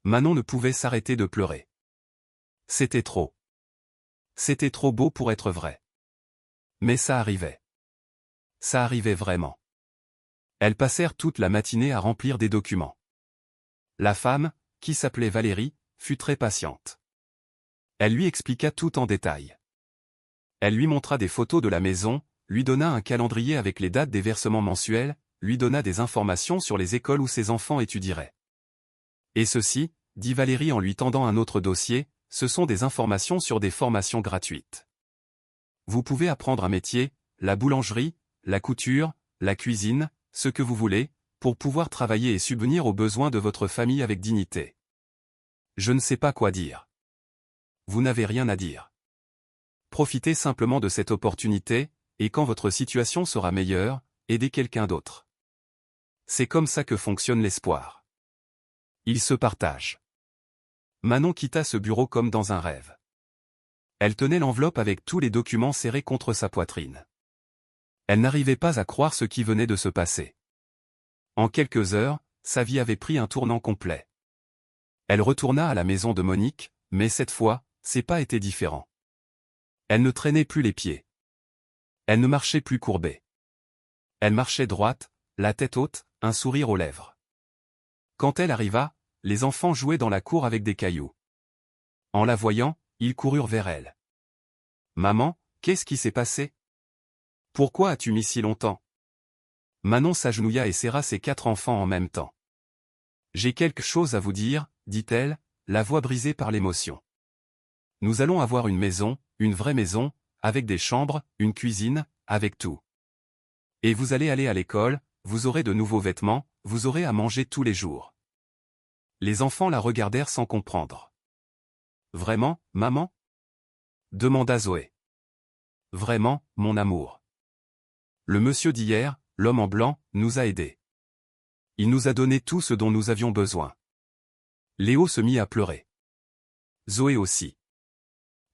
Manon ne pouvait s'arrêter de pleurer. C'était trop. C'était trop beau pour être vrai. Mais ça arrivait. Ça arrivait vraiment. Elles passèrent toute la matinée à remplir des documents. La femme, qui s'appelait Valérie, fut très patiente. Elle lui expliqua tout en détail. Elle lui montra des photos de la maison, lui donna un calendrier avec les dates des versements mensuels, lui donna des informations sur les écoles où ses enfants étudieraient. Et ceci, dit Valérie en lui tendant un autre dossier, ce sont des informations sur des formations gratuites. Vous pouvez apprendre un métier, la boulangerie, la couture, la cuisine, ce que vous voulez, pour pouvoir travailler et subvenir aux besoins de votre famille avec dignité. Je ne sais pas quoi dire. Vous n'avez rien à dire. Profitez simplement de cette opportunité, et quand votre situation sera meilleure, aidez quelqu'un d'autre. C'est comme ça que fonctionne l'espoir. Il se partage. Manon quitta ce bureau comme dans un rêve. Elle tenait l'enveloppe avec tous les documents serrés contre sa poitrine. Elle n'arrivait pas à croire ce qui venait de se passer. En quelques heures, sa vie avait pris un tournant complet. Elle retourna à la maison de Monique, mais cette fois, ses pas étaient différents. Elle ne traînait plus les pieds. Elle ne marchait plus courbée. Elle marchait droite, la tête haute, un sourire aux lèvres. Quand elle arriva, les enfants jouaient dans la cour avec des cailloux. En la voyant, ils coururent vers elle. « Maman, qu'est-ce qui s'est passé? Pourquoi as-tu mis si longtemps ?» Manon s'agenouilla et serra ses 4 enfants en même temps. « J'ai quelque chose à vous dire, » dit-elle, la voix brisée par l'émotion. « Nous allons avoir une maison, une vraie maison, avec des chambres, une cuisine, avec tout. Et vous allez aller à l'école, vous aurez de nouveaux vêtements, vous aurez à manger tous les jours. » Les enfants la regardèrent sans comprendre. « Vraiment, maman ?» demanda Zoé. « Vraiment, mon amour. Le monsieur d'hier, l'homme en blanc, nous a aidés. Il nous a donné tout ce dont nous avions besoin. » Léo se mit à pleurer. Zoé aussi.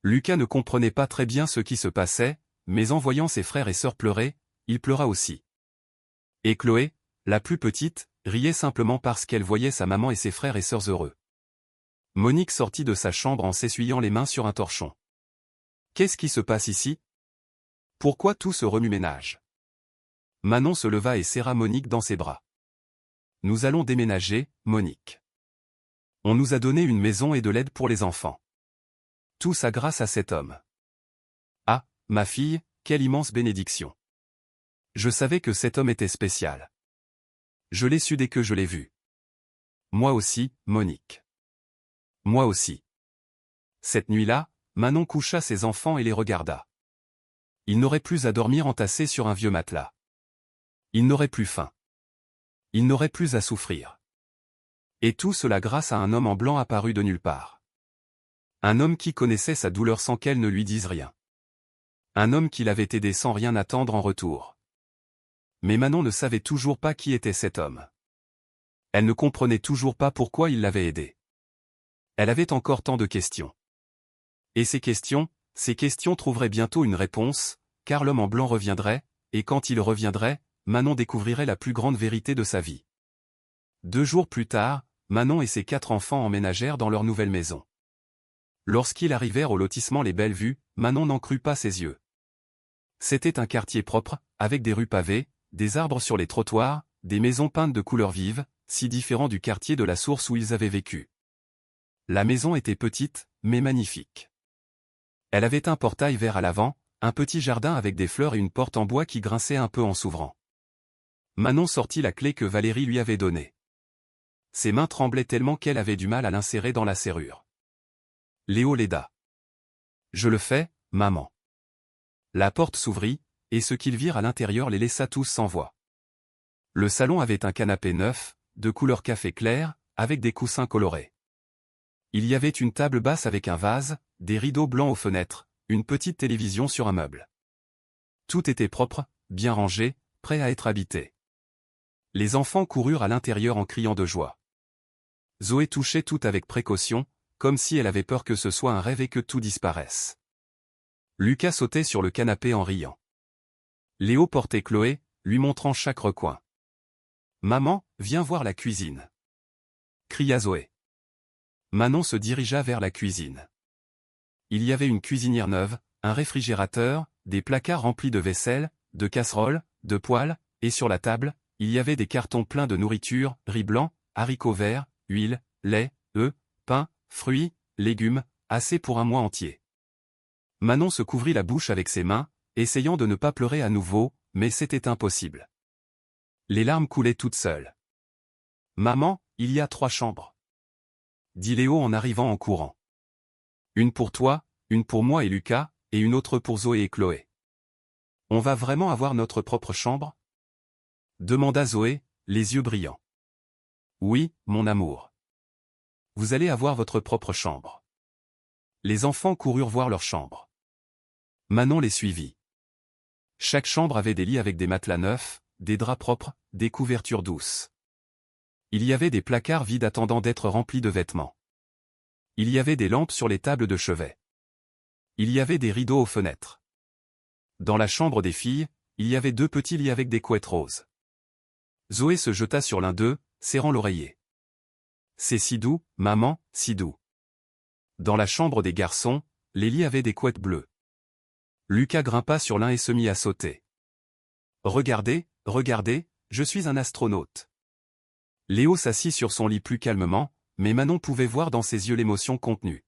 Lucas ne comprenait pas très bien ce qui se passait, mais en voyant ses frères et sœurs pleurer, il pleura aussi. Et Chloé, la plus petite, riait simplement parce qu'elle voyait sa maman et ses frères et sœurs heureux. Monique sortit de sa chambre en s'essuyant les mains sur un torchon. « Qu'est-ce qui se passe ici? Pourquoi tout ce remue-ménage ?» Manon se leva et serra Monique dans ses bras. « Nous allons déménager, Monique. On nous a donné une maison et de l'aide pour les enfants. Tout ça grâce à cet homme. Ah, ma fille, quelle immense bénédiction. Je savais que cet homme était spécial. Je l'ai su dès que je l'ai vu. Moi aussi, Monique. Moi aussi. » Cette nuit-là, Manon coucha ses enfants et les regarda. Ils n'auraient plus à dormir entassés sur un vieux matelas. Ils n'auraient plus faim. Ils n'auraient plus à souffrir. Et tout cela grâce à un homme en blanc apparu de nulle part. Un homme qui connaissait sa douleur sans qu'elle ne lui dise rien. Un homme qui l'avait aidé sans rien attendre en retour. Mais Manon ne savait toujours pas qui était cet homme. Elle ne comprenait toujours pas pourquoi il l'avait aidée. Elle avait encore tant de questions. Et ces questions trouveraient bientôt une réponse, car l'homme en blanc reviendrait, et quand il reviendrait, Manon découvrirait la plus grande vérité de sa vie. 2 jours plus tard, Manon et ses 4 enfants emménagèrent dans leur nouvelle maison. Lorsqu'ils arrivèrent au lotissement Les Belles Vues, Manon n'en crut pas ses yeux. C'était un quartier propre, avec des rues pavées, des arbres sur les trottoirs, des maisons peintes de couleurs vives, si différents du quartier de la Source où ils avaient vécu. La maison était petite, mais magnifique. Elle avait un portail vert à l'avant, un petit jardin avec des fleurs et une porte en bois qui grinçait un peu en s'ouvrant. Manon sortit la clé que Valérie lui avait donnée. Ses mains tremblaient tellement qu'elle avait du mal à l'insérer dans la serrure. Léo l'aida. « Je le fais, maman. » La porte s'ouvrit, et ce qu'ils virent à l'intérieur les laissa tous sans voix. Le salon avait un canapé neuf, de couleur café clair, avec des coussins colorés. Il y avait une table basse avec un vase, des rideaux blancs aux fenêtres, une petite télévision sur un meuble. Tout était propre, bien rangé, prêt à être habité. Les enfants coururent à l'intérieur en criant de joie. Zoé touchait tout avec précaution, comme si elle avait peur que ce soit un rêve et que tout disparaisse. Lucas sautait sur le canapé en riant. Léo portait Chloé, lui montrant chaque recoin. « Maman, viens voir la cuisine !» cria Zoé. Manon se dirigea vers la cuisine. Il y avait une cuisinière neuve, un réfrigérateur, des placards remplis de vaisselle, de casseroles, de poêles, et sur la table, il y avait des cartons pleins de nourriture, riz blanc, haricots verts, huile, lait, œufs, pain, fruits, légumes, assez pour un mois entier. Manon se couvrit la bouche avec ses mains, essayant de ne pas pleurer à nouveau, mais c'était impossible. Les larmes coulaient toutes seules. « Maman, il y a 3 chambres. » dit Léo en arrivant en courant. « Une pour toi, une pour moi et Lucas, et une autre pour Zoé et Chloé. On va vraiment avoir notre propre chambre ?» demanda Zoé, les yeux brillants. « Oui, mon amour. Vous allez avoir votre propre chambre. » Les enfants coururent voir leur chambre. Manon les suivit. Chaque chambre avait des lits avec des matelas neufs, des draps propres, des couvertures douces. Il y avait des placards vides attendant d'être remplis de vêtements. Il y avait des lampes sur les tables de chevet. Il y avait des rideaux aux fenêtres. Dans la chambre des filles, il y avait 2 petits lits avec des couettes roses. Zoé se jeta sur l'un d'eux, serrant l'oreiller. « C'est si doux, maman, si doux. » Dans la chambre des garçons, les lits avaient des couettes bleues. Lucas grimpa sur l'un et se mit à sauter. « Regardez, regardez, je suis un astronaute. » Léo s'assit sur son lit plus calmement, mais Manon pouvait voir dans ses yeux l'émotion contenue.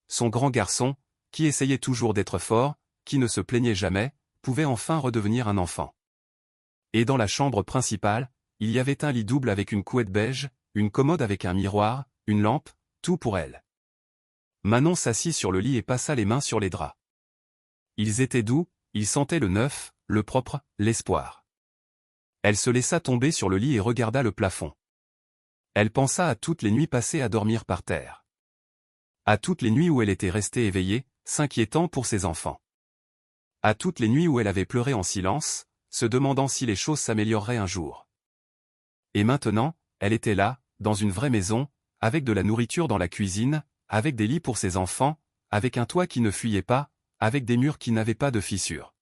Son grand garçon, qui essayait toujours d'être fort, qui ne se plaignait jamais, pouvait enfin redevenir un enfant. Et dans la chambre principale, il y avait un lit double avec une couette beige, une commode avec un miroir, une lampe, tout pour elle. Manon s'assit sur le lit et passa les mains sur les draps. Ils étaient doux, ils sentaient le neuf, le propre, l'espoir. Elle se laissa tomber sur le lit et regarda le plafond. Elle pensa à toutes les nuits passées à dormir par terre. À toutes les nuits où elle était restée éveillée, s'inquiétant pour ses enfants. À toutes les nuits où elle avait pleuré en silence, se demandant si les choses s'amélioreraient un jour. Et maintenant, elle était là, dans une vraie maison, avec de la nourriture dans la cuisine, avec des lits pour ses enfants, avec un toit qui ne fuyait pas, avec des murs qui n'avaient pas de fissures.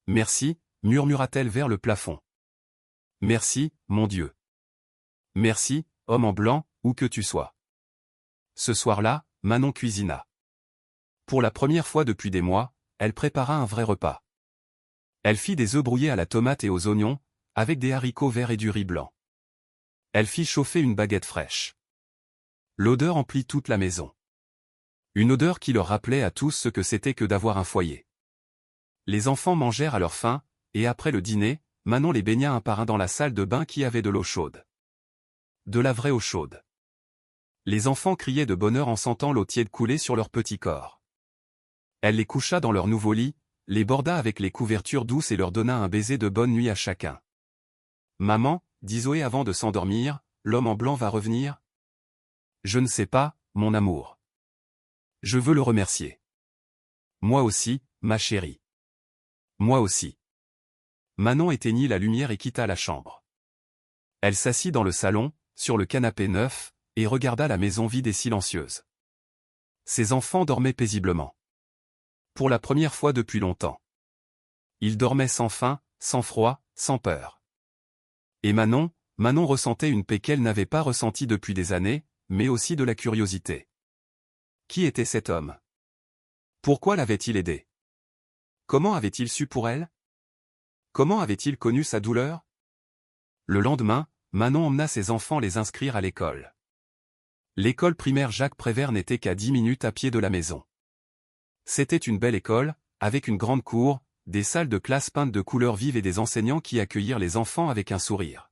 Merci, murmura-t-elle vers le plafond. Merci, mon Dieu. Merci, homme en blanc, où que tu sois. Ce soir-là, Manon cuisina. Pour la première fois depuis des mois, elle prépara un vrai repas. Elle fit des œufs brouillés à la tomate et aux oignons, avec des haricots verts et du riz blanc. Elle fit chauffer une baguette fraîche. L'odeur emplit toute la maison. Une odeur qui leur rappelait à tous ce que c'était que d'avoir un foyer. Les enfants mangèrent à leur faim, et après le dîner, Manon les baigna un par un dans la salle de bain qui avait de l'eau chaude. De la vraie eau chaude. Les enfants criaient de bonheur en sentant l'eau tiède couler sur leur petit corps. Elle les coucha dans leur nouveau lit, les borda avec les couvertures douces et leur donna un baiser de bonne nuit à chacun. « Maman, dit Zoé avant de s'endormir, l'homme en blanc va revenir ? Je ne sais pas, mon amour. Je veux le remercier. Moi aussi, ma chérie. Moi aussi. » Manon éteignit la lumière et quitta la chambre. Elle s'assit dans le salon, sur le canapé neuf, et regarda la maison vide et silencieuse. Ses enfants dormaient paisiblement. Pour la première fois depuis longtemps. Ils dormaient sans faim, sans froid, sans peur. Et Manon ressentait une paix qu'elle n'avait pas ressentie depuis des années, mais aussi de la curiosité. Qui était cet homme? Pourquoi l'avait-il aidé? Comment avait-il su pour elle? Comment avait-il connu sa douleur? Le lendemain, Manon emmena ses enfants les inscrire à l'école. L'école primaire Jacques Prévert n'était qu'à 10 minutes à pied de la maison. C'était une belle école, avec une grande cour, des salles de classe peintes de couleurs vives et des enseignants qui accueillirent les enfants avec un sourire.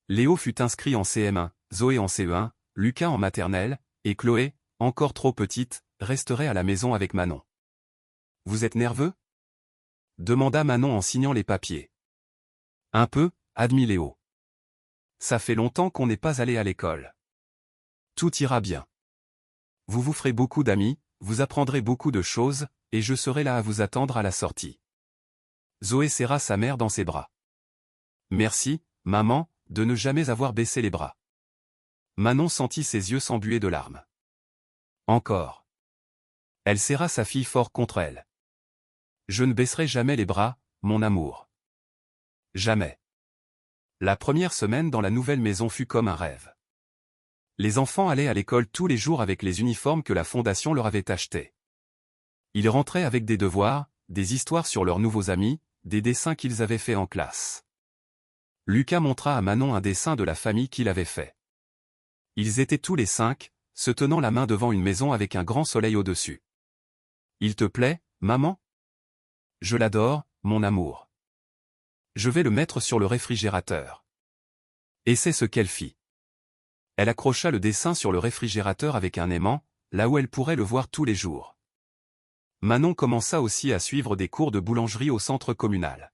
Léo fut inscrit en CM1, Zoé en CE1, Lucas en maternelle, et Chloé, encore trop petite, resterait à la maison avec Manon. « Vous êtes nerveux ?» demanda Manon en signant les papiers. « Un peu, » admit Léo. « Ça fait longtemps qu'on n'est pas allé à l'école. Tout ira bien. Vous vous ferez beaucoup d'amis, vous apprendrez beaucoup de choses, et je serai là à vous attendre à la sortie. » Zoé serra sa mère dans ses bras. « Merci, maman, de ne jamais avoir baissé les bras. » Manon sentit ses yeux s'embuer de larmes. Encore. Elle serra sa fille fort contre elle. « Je ne baisserai jamais les bras, mon amour. Jamais. » La première semaine dans la nouvelle maison fut comme un rêve. Les enfants allaient à l'école tous les jours avec les uniformes que la fondation leur avait achetés. Ils rentraient avec des devoirs, des histoires sur leurs nouveaux amis, des dessins qu'ils avaient faits en classe. Lucas montra à Manon un dessin de la famille qu'il avait fait. Ils étaient tous les 5, se tenant la main devant une maison avec un grand soleil au-dessus. « Il te plaît, maman ? » « Je l'adore, mon amour. Je vais le mettre sur le réfrigérateur. » Et c'est ce qu'elle fit. Elle accrocha le dessin sur le réfrigérateur avec un aimant, là où elle pourrait le voir tous les jours. Manon commença aussi à suivre des cours de boulangerie au centre communal.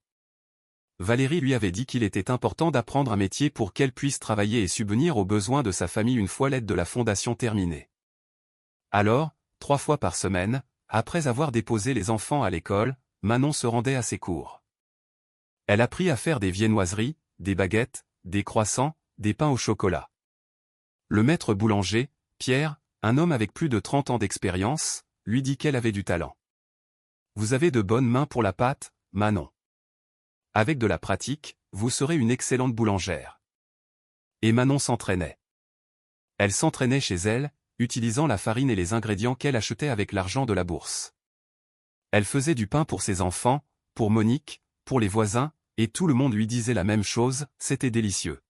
Valérie lui avait dit qu'il était important d'apprendre un métier pour qu'elle puisse travailler et subvenir aux besoins de sa famille une fois l'aide de la fondation terminée. Alors, 3 fois par semaine, après avoir déposé les enfants à l'école, Manon se rendait à ses cours. Elle apprit à faire des viennoiseries, des baguettes, des croissants, des pains au chocolat. Le maître boulanger, Pierre, un homme avec plus de 30 ans d'expérience, lui dit qu'elle avait du talent. « Vous avez de bonnes mains pour la pâte, Manon. Avec de la pratique, vous serez une excellente boulangère. » Et Manon s'entraînait. Elle s'entraînait chez elle, utilisant la farine et les ingrédients qu'elle achetait avec l'argent de la bourse. Elle faisait du pain pour ses enfants, pour Monique, pour les voisins, et tout le monde lui disait la même chose, c'était délicieux.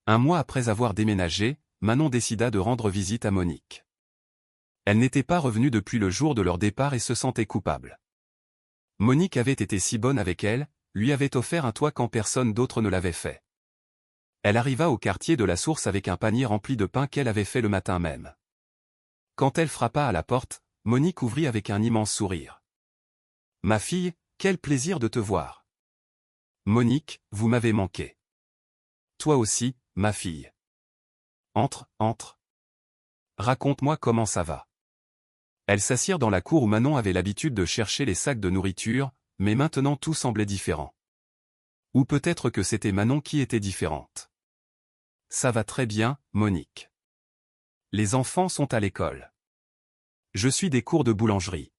Un mois après avoir déménagé, Manon décida de rendre visite à Monique. Elle n'était pas revenue depuis le jour de leur départ et se sentait coupable. Monique avait été si bonne avec elle, lui avait offert un toit quand personne d'autre ne l'avait fait. Elle arriva au quartier de la Source avec un panier rempli de pain qu'elle avait fait le matin même. Quand elle frappa à la porte, Monique ouvrit avec un immense sourire. « Ma fille, quel plaisir de te voir. Monique, vous m'avez manqué. Toi aussi, ma fille. Entre, entre. Raconte-moi comment ça va. » Elles s'assirent dans la cour où Manon avait l'habitude de chercher les sacs de nourriture, mais maintenant tout semblait différent. Ou peut-être que c'était Manon qui était différente. « Ça va très bien, Monique. Les enfants sont à l'école. Je suis des cours de boulangerie.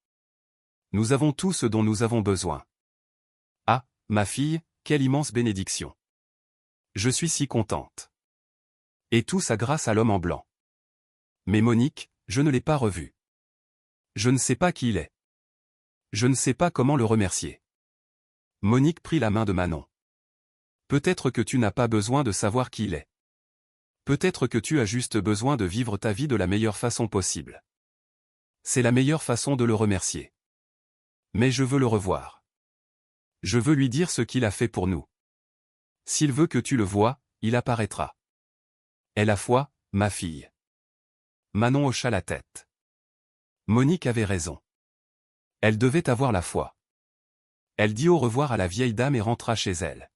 Nous avons tout ce dont nous avons besoin. Ah, ma fille, quelle immense bénédiction. Je suis si contente. Et tout ça grâce à l'homme en blanc. Mais Monique, je ne l'ai pas revu. Je ne sais pas qui il est. Je ne sais pas comment le remercier. Monique prit la main de Manon. Peut-être que tu n'as pas besoin de savoir qui il est. Peut-être que tu as juste besoin de vivre ta vie de la meilleure façon possible. C'est la meilleure façon de le remercier. Mais je veux le revoir. Je veux lui dire ce qu'il a fait pour nous. S'il veut que tu le voies, il apparaîtra. Aie la foi, ma fille. Manon hocha la tête. Monique avait raison. Elle devait avoir la foi. Elle dit au revoir à la vieille dame et rentra chez elle.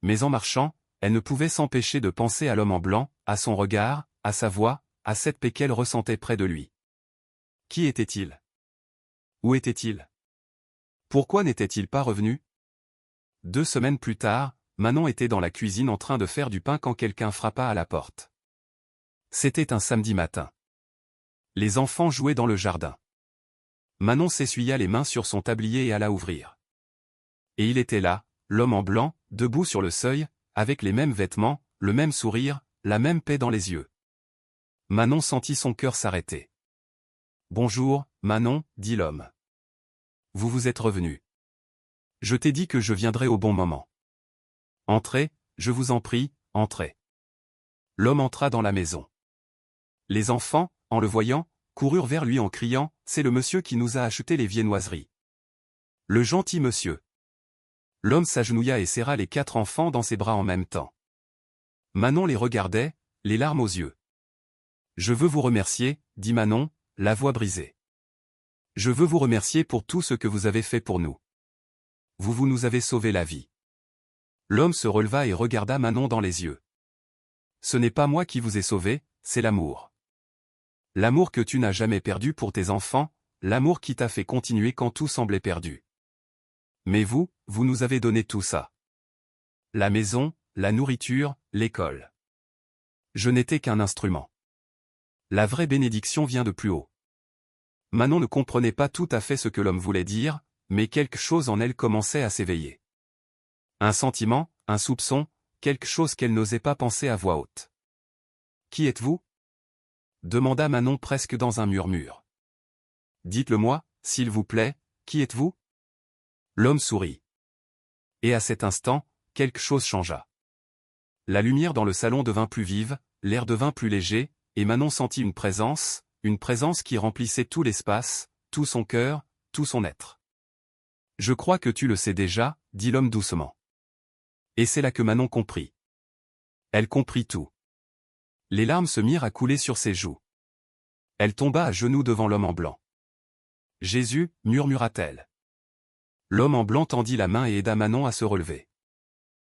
Mais en marchant, elle ne pouvait s'empêcher de penser à l'homme en blanc, à son regard, à sa voix, à cette paix qu'elle ressentait près de lui. Qui était-il? Où était-il? Pourquoi n'était-il pas revenu? 2 semaines plus tard, Manon était dans la cuisine en train de faire du pain quand quelqu'un frappa à la porte. C'était un samedi matin. Les enfants jouaient dans le jardin. Manon s'essuya les mains sur son tablier et alla ouvrir. Et il était là, l'homme en blanc, debout sur le seuil, avec les mêmes vêtements, le même sourire, la même paix dans les yeux. Manon sentit son cœur s'arrêter. « Bonjour, Manon, dit l'homme. Vous vous êtes revenu. Je t'ai dit que je viendrais au bon moment. Entrez, je vous en prie, entrez. » L'homme entra dans la maison. Les enfants, en le voyant, coururent vers lui en criant « C'est le monsieur qui nous a acheté les viennoiseries. » Le gentil monsieur. L'homme s'agenouilla et serra les 4 enfants dans ses bras en même temps. Manon les regardait, les larmes aux yeux. « Je veux vous remercier, dit Manon, la voix brisée. Je veux vous remercier pour tout ce que vous avez fait pour nous. Vous nous avez sauvé la vie. » L'homme se releva et regarda Manon dans les yeux. « Ce n'est pas moi qui vous ai sauvé, c'est l'amour. L'amour que tu n'as jamais perdu pour tes enfants, l'amour qui t'a fait continuer quand tout semblait perdu. Mais vous nous avez donné tout ça. La maison, la nourriture, l'école. Je n'étais qu'un instrument. La vraie bénédiction vient de plus haut. » Manon ne comprenait pas tout à fait ce que l'homme voulait dire, mais quelque chose en elle commençait à s'éveiller. Un sentiment, un soupçon, quelque chose qu'elle n'osait pas penser à voix haute. « Qui êtes-vous ? » demanda Manon presque dans un murmure. « Dites-le-moi, s'il vous plaît, qui êtes-vous ? » L'homme sourit. Et à cet instant, quelque chose changea. La lumière dans le salon devint plus vive, l'air devint plus léger, et Manon sentit une présence qui remplissait tout l'espace, tout son cœur, tout son être. « Je crois que tu le sais déjà, dit l'homme doucement. » Et c'est là que Manon comprit. Elle comprit tout. Les larmes se mirent à couler sur ses joues. Elle tomba à genoux devant l'homme en blanc. « Jésus, murmura-t-elle. » L'homme en blanc tendit la main et aida Manon à se relever.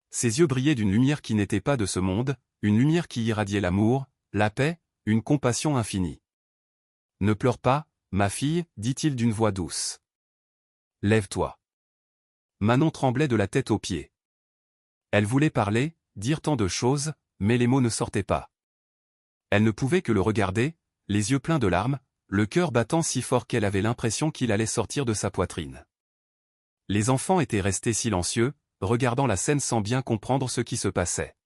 Ses yeux brillaient d'une lumière qui n'était pas de ce monde, une lumière qui irradiait l'amour, la paix, une compassion infinie. « Ne pleure pas, ma fille, dit-il d'une voix douce. Lève-toi. » Manon tremblait de la tête aux pieds. Elle voulait parler, dire tant de choses, mais les mots ne sortaient pas. Elle ne pouvait que le regarder, les yeux pleins de larmes, le cœur battant si fort qu'elle avait l'impression qu'il allait sortir de sa poitrine. Les enfants étaient restés silencieux, regardant la scène sans bien comprendre ce qui se passait.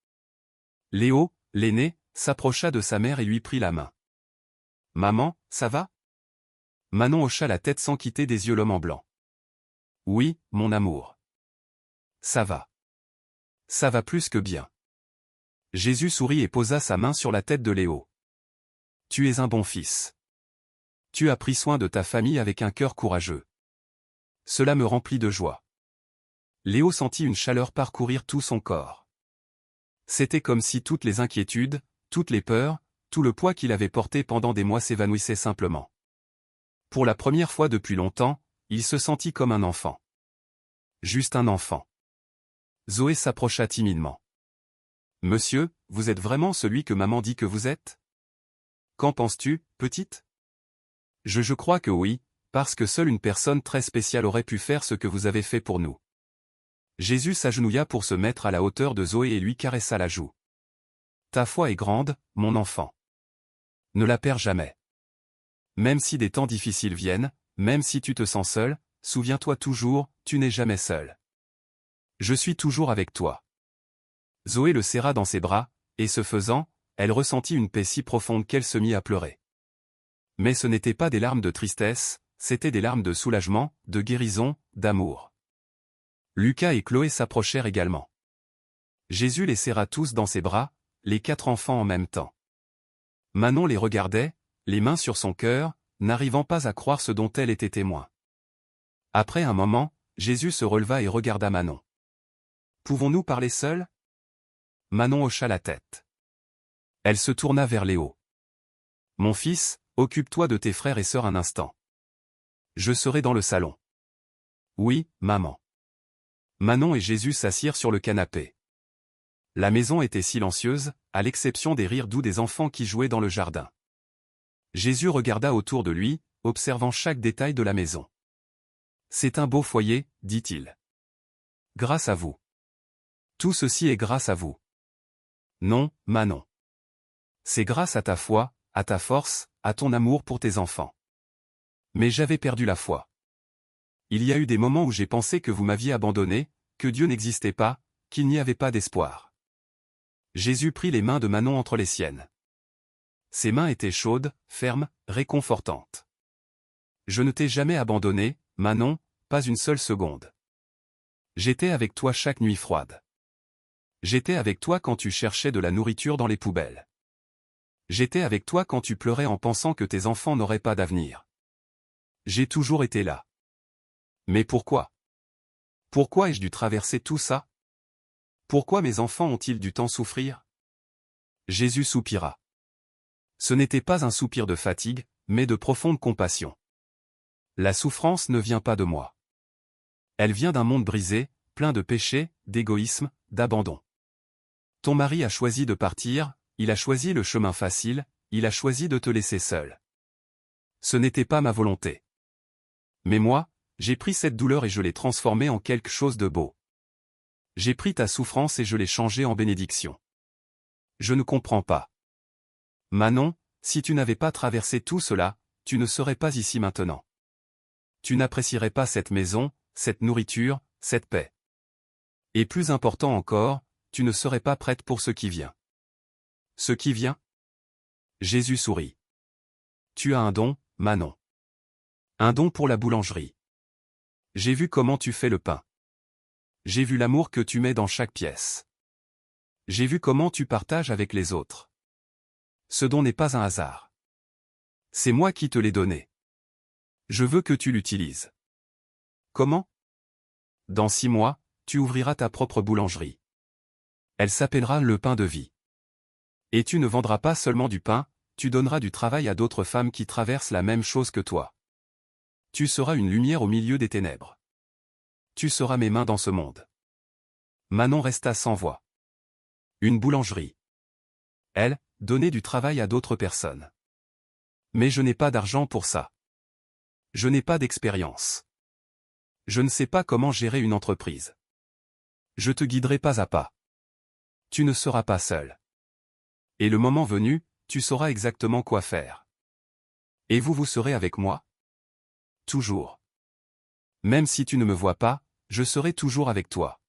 Léo, l'aîné, s'approcha de sa mère et lui prit la main. « Maman, ça va ?» Manon hocha la tête sans quitter des yeux l'homme en blanc. « Oui, mon amour. Ça va. Ça va plus que bien. » Jésus sourit et posa sa main sur la tête de Léo. « Tu es un bon fils. Tu as pris soin de ta famille avec un cœur courageux. Cela me remplit de joie. » Léo sentit une chaleur parcourir tout son corps. C'était comme si toutes les inquiétudes, toutes les peurs, tout le poids qu'il avait porté pendant des mois s'évanouissait simplement. Pour la première fois depuis longtemps, il se sentit comme un enfant. Juste un enfant. Zoé s'approcha timidement. « Monsieur, vous êtes vraiment celui que maman dit que vous êtes ? Qu'en penses-tu, petite ? » Je crois que oui, parce que seule une personne très spéciale aurait pu faire ce que vous avez fait pour nous. Jésus s'agenouilla pour se mettre à la hauteur de Zoé et lui caressa la joue. « Ta foi est grande, mon enfant. Ne la perds jamais. Même si des temps difficiles viennent, même si tu te sens seul, souviens-toi toujours, tu n'es jamais seul. Je suis toujours avec toi. Zoé le serra dans ses bras, et ce faisant, elle ressentit une paix si profonde qu'elle se mit à pleurer. Mais ce n'étaient pas des larmes de tristesse, c'étaient des larmes de soulagement, de guérison, d'amour. Lucas et Chloé s'approchèrent également. Jésus les serra tous dans ses bras, les 4 enfants en même temps. Manon les regardait, les mains sur son cœur, n'arrivant pas à croire ce dont elle était témoin. Après un moment, Jésus se releva et regarda Manon. « Pouvons-nous parler seuls ?» Manon hocha la tête. Elle se tourna vers Léo. « Mon fils, occupe-toi de tes frères et sœurs un instant. Je serai dans le salon. »« Oui, maman. » Manon et Jésus s'assirent sur le canapé. La maison était silencieuse, à l'exception des rires doux des enfants qui jouaient dans le jardin. Jésus regarda autour de lui, observant chaque détail de la maison. « C'est un beau foyer, dit-il. Grâce à vous. Tout ceci est grâce à vous. Non, Manon. C'est grâce à ta foi, à ta force, à ton amour pour tes enfants. Mais j'avais perdu la foi. Il y a eu des moments où j'ai pensé que vous m'aviez abandonné, que Dieu n'existait pas, qu'il n'y avait pas d'espoir. » Jésus prit les mains de Manon entre les siennes. Ses mains étaient chaudes, fermes, réconfortantes. « Je ne t'ai jamais abandonné, Manon, pas une seule seconde. J'étais avec toi chaque nuit froide. J'étais avec toi quand tu cherchais de la nourriture dans les poubelles. J'étais avec toi quand tu pleurais en pensant que tes enfants n'auraient pas d'avenir. J'ai toujours été là. Mais pourquoi? Pourquoi ai-je dû traverser tout ça? Pourquoi mes enfants ont-ils dû tant souffrir? » Jésus soupira. Ce n'était pas un soupir de fatigue, mais de profonde compassion. La souffrance ne vient pas de moi. Elle vient d'un monde brisé, plein de péchés, d'égoïsme, d'abandon. Ton mari a choisi de partir, il a choisi le chemin facile, il a choisi de te laisser seul. Ce n'était pas ma volonté. Mais moi, j'ai pris cette douleur et je l'ai transformée en quelque chose de beau. J'ai pris ta souffrance et je l'ai changée en bénédiction. Je ne comprends pas. Manon, si tu n'avais pas traversé tout cela, tu ne serais pas ici maintenant. Tu n'apprécierais pas cette maison, cette nourriture, cette paix. Et plus important encore, tu ne serais pas prête pour ce qui vient. Ce qui vient? Jésus sourit. Tu as un don, Manon. Un don pour la boulangerie. J'ai vu comment tu fais le pain. J'ai vu l'amour que tu mets dans chaque pièce. J'ai vu comment tu partages avec les autres. Ce don n'est pas un hasard. C'est moi qui te l'ai donné. Je veux que tu l'utilises. Comment? Dans 6 mois, tu ouvriras ta propre boulangerie. Elle s'appellera Le Pain de Vie. Et tu ne vendras pas seulement du pain, tu donneras du travail à d'autres femmes qui traversent la même chose que toi. Tu seras une lumière au milieu des ténèbres. Tu seras mes mains dans ce monde. Manon resta sans voix. Une boulangerie. Elle, donner du travail à d'autres personnes. Mais je n'ai pas d'argent pour ça. Je n'ai pas d'expérience. Je ne sais pas comment gérer une entreprise. Je te guiderai pas à pas. Tu ne seras pas seul. Et le moment venu, tu sauras exactement quoi faire. Et vous serez avec moi? Toujours. Même si tu ne me vois pas, je serai toujours avec toi.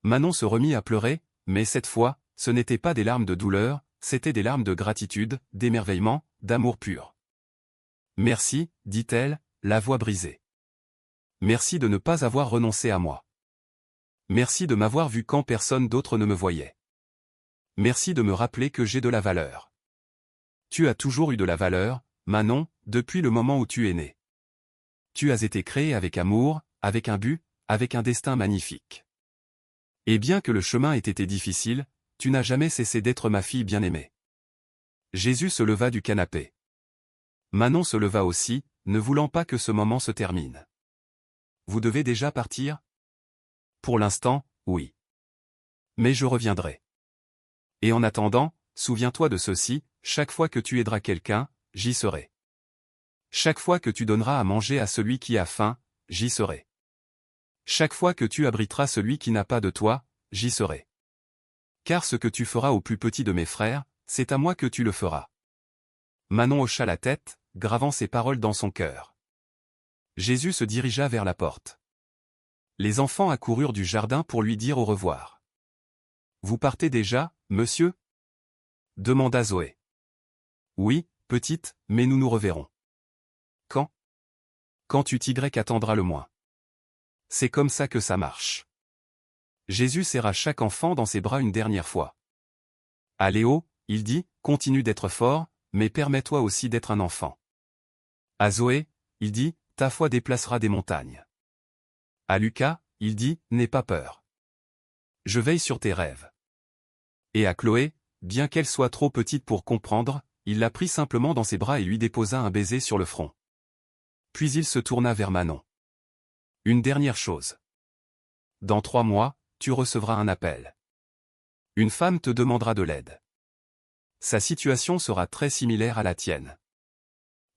Manon se remit à pleurer, mais cette fois, ce n'étaient pas des larmes de douleur, c'étaient des larmes de gratitude, d'émerveillement, d'amour pur. Merci, dit-elle, la voix brisée. Merci de ne pas avoir renoncé à moi. Merci de m'avoir vu quand personne d'autre ne me voyait. Merci de me rappeler que j'ai de la valeur. Tu as toujours eu de la valeur, Manon, depuis le moment où tu es née. Tu as été créée avec amour, avec un but, avec un destin magnifique. Et bien que le chemin ait été difficile, tu n'as jamais cessé d'être ma fille bien-aimée. Jésus se leva du canapé. Manon se leva aussi, ne voulant pas que ce moment se termine. Vous devez déjà partir? Pour l'instant, oui. Mais je reviendrai. Et en attendant, souviens-toi de ceci, chaque fois que tu aideras quelqu'un, j'y serai. Chaque fois que tu donneras à manger à celui qui a faim, j'y serai. Chaque fois que tu abriteras celui qui n'a pas de toi, j'y serai. Car ce que tu feras au plus petit de mes frères, c'est à moi que tu le feras. Manon hocha la tête, gravant ces paroles dans son cœur. Jésus se dirigea vers la porte. Les enfants accoururent du jardin pour lui dire au revoir. « Vous partez déjà, monsieur ?» demanda Zoé. « Oui, petite, mais nous nous reverrons. »« Quand ?»« Quand tu attendras le moins. » C'est comme ça que ça marche. Jésus serra chaque enfant dans ses bras une dernière fois. À Léo, il dit, continue d'être fort, mais permets-toi aussi d'être un enfant. À Zoé, il dit, ta foi déplacera des montagnes. À Lucas, il dit, n'aie pas peur. Je veille sur tes rêves. Et à Chloé, bien qu'elle soit trop petite pour comprendre, il la prit simplement dans ses bras et lui déposa un baiser sur le front. Puis il se tourna vers Manon. Une dernière chose. Dans 3 mois, tu recevras un appel. Une femme te demandera de l'aide. Sa situation sera très similaire à la tienne.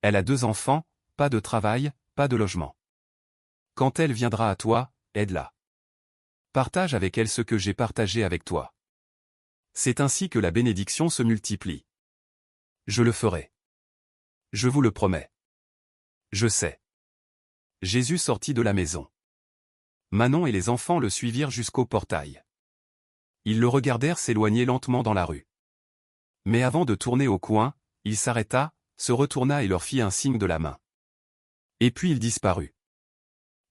Elle a 2 enfants, pas de travail, pas de logement. Quand elle viendra à toi, aide-la. Partage avec elle ce que j'ai partagé avec toi. C'est ainsi que la bénédiction se multiplie. Je le ferai. Je vous le promets. Je sais. Jésus sortit de la maison. Manon et les enfants le suivirent jusqu'au portail. Ils le regardèrent s'éloigner lentement dans la rue. Mais avant de tourner au coin, il s'arrêta, se retourna et leur fit un signe de la main. Et puis il disparut.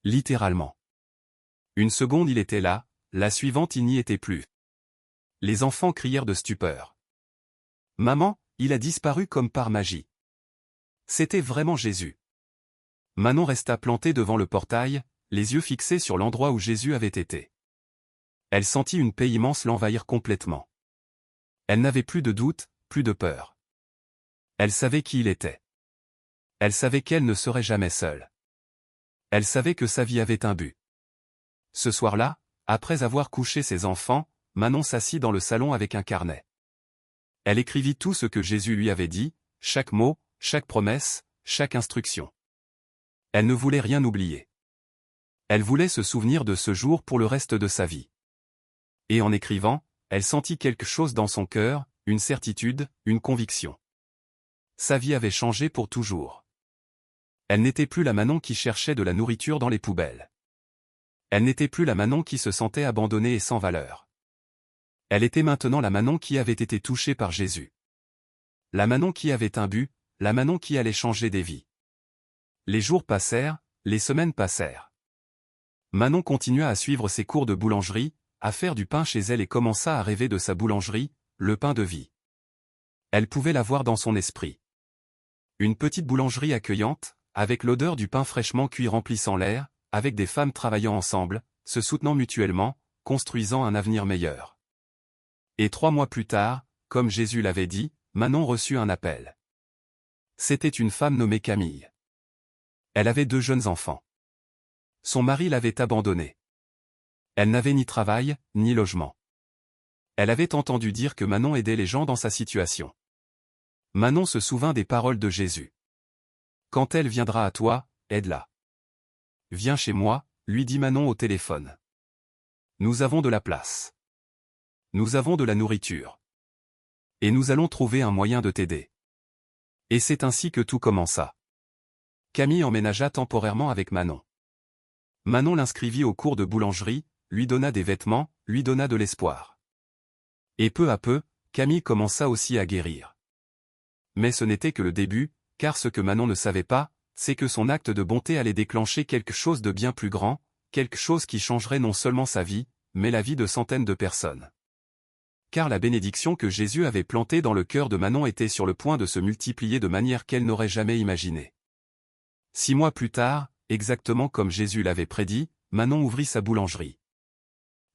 Littéralement. Une seconde il était là, la suivante il n'y était plus. Les enfants crièrent de stupeur. « Maman, il a disparu comme par magie. » C'était vraiment Jésus. Manon resta plantée devant le portail, les yeux fixés sur l'endroit où Jésus avait été. Elle sentit une paix immense l'envahir complètement. Elle n'avait plus de doute, plus de peur. Elle savait qui il était. Elle savait qu'elle ne serait jamais seule. Elle savait que sa vie avait un but. Ce soir-là, après avoir couché ses enfants, Manon s'assit dans le salon avec un carnet. Elle écrivit tout ce que Jésus lui avait dit, chaque mot, chaque promesse, chaque instruction. Elle ne voulait rien oublier. Elle voulait se souvenir de ce jour pour le reste de sa vie. Et en écrivant, elle sentit quelque chose dans son cœur, une certitude, une conviction. Sa vie avait changé pour toujours. Elle n'était plus la Manon qui cherchait de la nourriture dans les poubelles. Elle n'était plus la Manon qui se sentait abandonnée et sans valeur. Elle était maintenant la Manon qui avait été touchée par Jésus. La Manon qui avait un but, la Manon qui allait changer des vies. Les jours passèrent, les semaines passèrent. Manon continua à suivre ses cours de boulangerie, à faire du pain chez elle et commença à rêver de sa boulangerie, le pain de vie. Elle pouvait la voir dans son esprit. Une petite boulangerie accueillante, avec l'odeur du pain fraîchement cuit remplissant l'air, avec des femmes travaillant ensemble, se soutenant mutuellement, construisant un avenir meilleur. Et 3 mois plus tard, comme Jésus l'avait dit, Manon reçut un appel. C'était une femme nommée Camille. Elle avait 2 jeunes enfants. Son mari l'avait abandonnée. Elle n'avait ni travail, ni logement. Elle avait entendu dire que Manon aidait les gens dans sa situation. Manon se souvint des paroles de Jésus. Quand elle viendra à toi, aide-la. Viens chez moi, lui dit Manon au téléphone. Nous avons de la place. Nous avons de la nourriture. Et nous allons trouver un moyen de t'aider. Et c'est ainsi que tout commença. Camille emménagea temporairement avec Manon. Manon l'inscrivit au cours de boulangerie, lui donna des vêtements, lui donna de l'espoir. Et peu à peu, Camille commença aussi à guérir. Mais ce n'était que le début, car ce que Manon ne savait pas, c'est que son acte de bonté allait déclencher quelque chose de bien plus grand, quelque chose qui changerait non seulement sa vie, mais la vie de centaines de personnes. Car la bénédiction que Jésus avait plantée dans le cœur de Manon était sur le point de se multiplier de manière qu'elle n'aurait jamais imaginée. 6 mois plus tard, exactement comme Jésus l'avait prédit, Manon ouvrit sa boulangerie.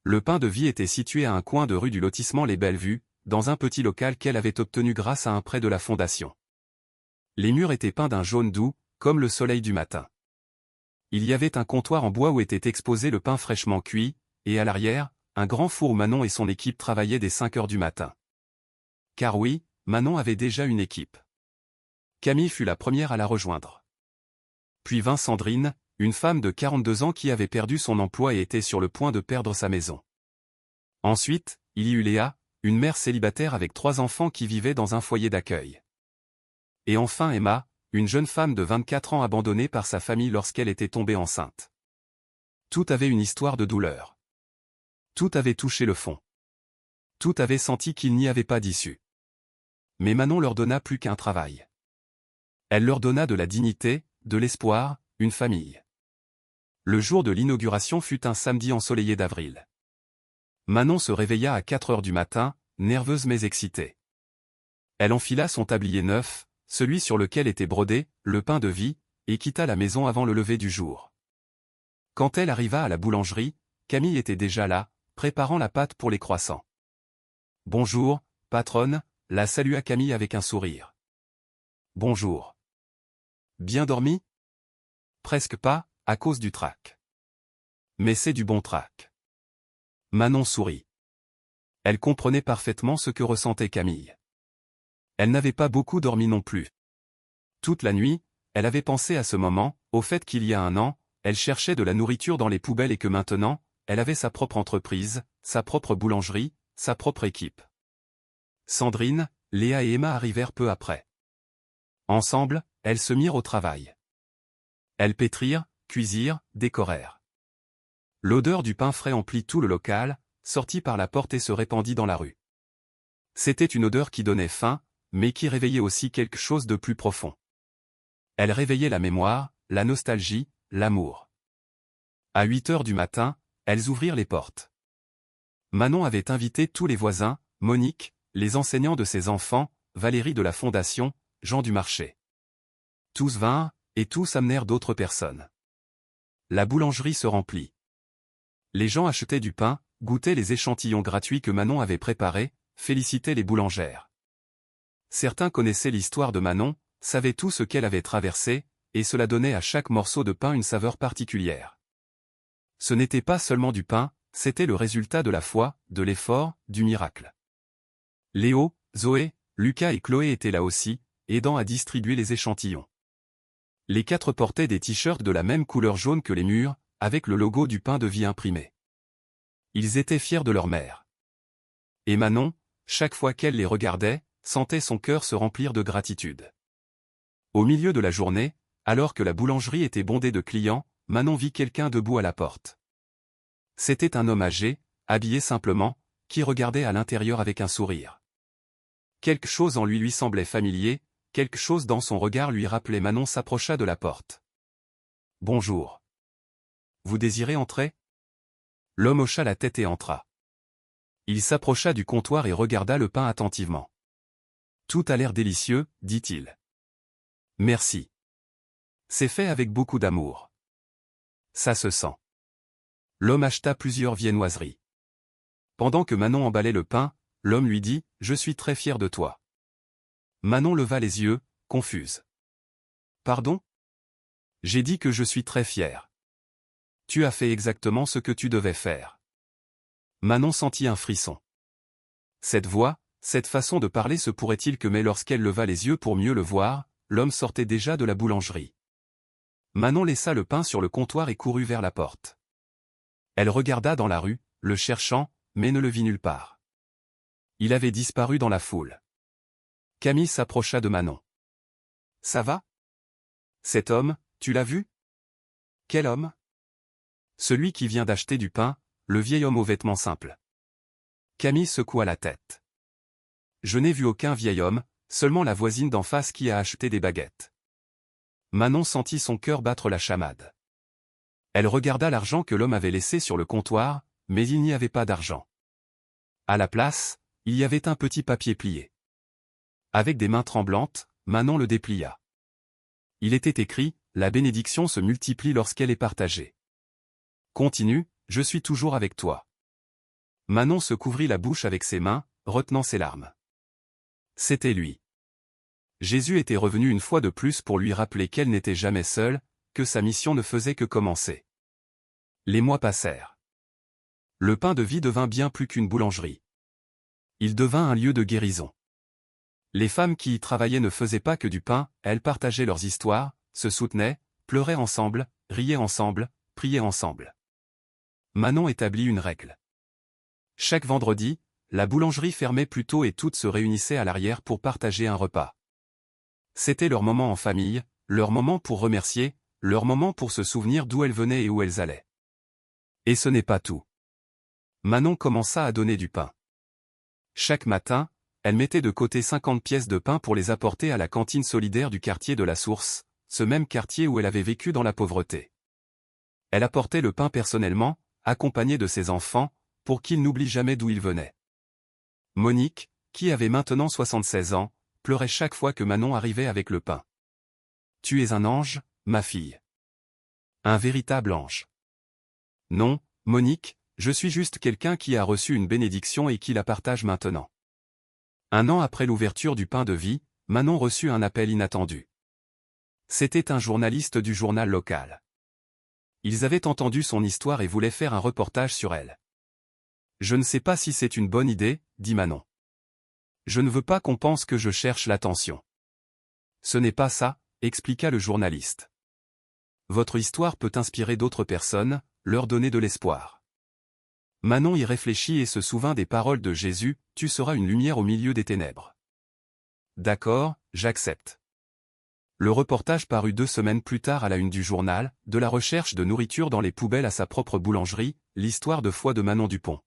Le pain de vie était situé à un coin de rue du lotissement Les Belles Vues, dans un petit local qu'elle avait obtenu grâce à un prêt de la fondation. Les murs étaient peints d'un jaune doux, comme le soleil du matin. Il y avait un comptoir en bois où était exposé le pain fraîchement cuit, et à l'arrière, un grand four où Manon et son équipe travaillaient dès 5 heures du matin. Car oui, Manon avait déjà une équipe. Camille fut la première à la rejoindre. Puis vint Sandrine, une femme de 42 ans qui avait perdu son emploi et était sur le point de perdre sa maison. Ensuite, il y eut Léa, une mère célibataire avec 3 enfants qui vivait dans un foyer d'accueil. Et enfin Emma, une jeune femme de 24 ans abandonnée par sa famille lorsqu'elle était tombée enceinte. Tout avait une histoire de douleur. Tout avait touché le fond. Tout avait senti qu'il n'y avait pas d'issue. Mais Manon leur donna plus qu'un travail. Elle leur donna de la dignité, de l'espoir, une famille. Le jour de l'inauguration fut un samedi ensoleillé d'avril. Manon se réveilla à 4 heures du matin, nerveuse mais excitée. Elle enfila son tablier neuf, celui sur lequel était brodé le pain de vie, et quitta la maison avant le lever du jour. Quand elle arriva à la boulangerie, Camille était déjà là, préparant la pâte pour les croissants. « Bonjour, patronne », la salua Camille avec un sourire. « Bonjour. Bien dormi ? » Presque pas, à cause du trac. Mais c'est du bon trac. Manon sourit. Elle comprenait parfaitement ce que ressentait Camille. Elle n'avait pas beaucoup dormi non plus. Toute la nuit, elle avait pensé à ce moment, au fait qu'il y a un an, elle cherchait de la nourriture dans les poubelles et que maintenant, elle avait sa propre entreprise, sa propre boulangerie, sa propre équipe. Sandrine, Léa et Emma arrivèrent peu après. Ensemble, elles se mirent au travail. Elles pétrirent, cuisirent, décorèrent. L'odeur du pain frais emplit tout le local, sortit par la porte et se répandit dans la rue. C'était une odeur qui donnait faim, mais qui réveillait aussi quelque chose de plus profond. Elle réveillait la mémoire, la nostalgie, l'amour. À 8 heures du matin, elles ouvrirent les portes. Manon avait invité tous les voisins, Monique, les enseignants de ses enfants, Valérie de la Fondation, Jean du marché. Tous vinrent, et tous amenèrent d'autres personnes. La boulangerie se remplit. Les gens achetaient du pain, goûtaient les échantillons gratuits que Manon avait préparés, félicitaient les boulangères. Certains connaissaient l'histoire de Manon, savaient tout ce qu'elle avait traversé, et cela donnait à chaque morceau de pain une saveur particulière. Ce n'était pas seulement du pain, c'était le résultat de la foi, de l'effort, du miracle. Léo, Zoé, Lucas et Chloé étaient là aussi, aidant à distribuer les échantillons. Les 4 portaient des t-shirts de la même couleur jaune que les murs, avec le logo du pain de vie imprimé. Ils étaient fiers de leur mère. Et Manon, chaque fois qu'elle les regardait, sentait son cœur se remplir de gratitude. Au milieu de la journée, alors que la boulangerie était bondée de clients, Manon vit quelqu'un debout à la porte. C'était un homme âgé, habillé simplement, qui regardait à l'intérieur avec un sourire. Quelque chose en lui semblait familier, quelque chose dans son regard lui rappelait. Manon s'approcha de la porte. « Bonjour. Vous désirez entrer ?» L'homme hocha la tête et entra. Il s'approcha du comptoir et regarda le pain attentivement. « Tout a l'air délicieux, dit-il. »« Merci. C'est fait avec beaucoup d'amour. Ça se sent. » L'homme acheta plusieurs viennoiseries. Pendant que Manon emballait le pain, l'homme lui dit « Je suis très fier de toi. » Manon leva les yeux, confuse. « Pardon ? J'ai dit que je suis très fier. Tu as fait exactement ce que tu devais faire. » Manon sentit un frisson. Cette voix, cette façon de parler se pourrait-il que mais lorsqu'elle leva les yeux pour mieux le voir, l'homme sortait déjà de la boulangerie. Manon laissa le pain sur le comptoir et courut vers la porte. Elle regarda dans la rue, le cherchant, mais ne le vit nulle part. Il avait disparu dans la foule. Camille s'approcha de Manon. « Ça va ? Cet homme, tu l'as vu ? » ?»« Quel homme ? » ?»« Celui qui vient d'acheter du pain, le vieil homme aux vêtements simples. » Camille secoua la tête. « Je n'ai vu aucun vieil homme, seulement la voisine d'en face qui a acheté des baguettes. » Manon sentit son cœur battre la chamade. Elle regarda l'argent que l'homme avait laissé sur le comptoir, mais il n'y avait pas d'argent. À la place, il y avait un petit papier plié. Avec des mains tremblantes, Manon le déplia. Il était écrit « La bénédiction se multiplie lorsqu'elle est partagée. Continue, je suis toujours avec toi. » Manon se couvrit la bouche avec ses mains, retenant ses larmes. C'était lui. Jésus était revenu une fois de plus pour lui rappeler qu'elle n'était jamais seule, que sa mission ne faisait que commencer. Les mois passèrent. Le pain de vie devint bien plus qu'une boulangerie. Il devint un lieu de guérison. Les femmes qui y travaillaient ne faisaient pas que du pain, elles partageaient leurs histoires, se soutenaient, pleuraient ensemble, riaient ensemble, priaient ensemble. Manon établit une règle. Chaque vendredi, la boulangerie fermait plus tôt et toutes se réunissaient à l'arrière pour partager un repas. C'était leur moment en famille, leur moment pour remercier, leur moment pour se souvenir d'où elles venaient et où elles allaient. Et ce n'est pas tout. Manon commença à donner du pain. Chaque matin, elle mettait de côté 50 pièces de pain pour les apporter à la cantine solidaire du quartier de la Source, ce même quartier où elle avait vécu dans la pauvreté. Elle apportait le pain personnellement, accompagnée de ses enfants, pour qu'ils n'oublient jamais d'où ils venaient. Monique, qui avait maintenant 76 ans, pleurait chaque fois que Manon arrivait avec le pain. « Tu es un ange, ma fille. Un véritable ange. » « Non, Monique, je suis juste quelqu'un qui a reçu une bénédiction et qui la partage maintenant. » Un an après l'ouverture du pain de vie, Manon reçut un appel inattendu. C'était un journaliste du journal local. Ils avaient entendu son histoire et voulaient faire un reportage sur elle. « Je ne sais pas si c'est une bonne idée, » dit Manon. « Je ne veux pas qu'on pense que je cherche l'attention. »« Ce n'est pas ça, » expliqua le journaliste. « Votre histoire peut inspirer d'autres personnes, leur donner de l'espoir. » Manon y réfléchit et se souvint des paroles de Jésus, « Tu seras une lumière au milieu des ténèbres. » D'accord, j'accepte. Le reportage parut 2 semaines plus tard à la une du journal, de la recherche de nourriture dans les poubelles à sa propre boulangerie, l'histoire de foi de Manon Dupont.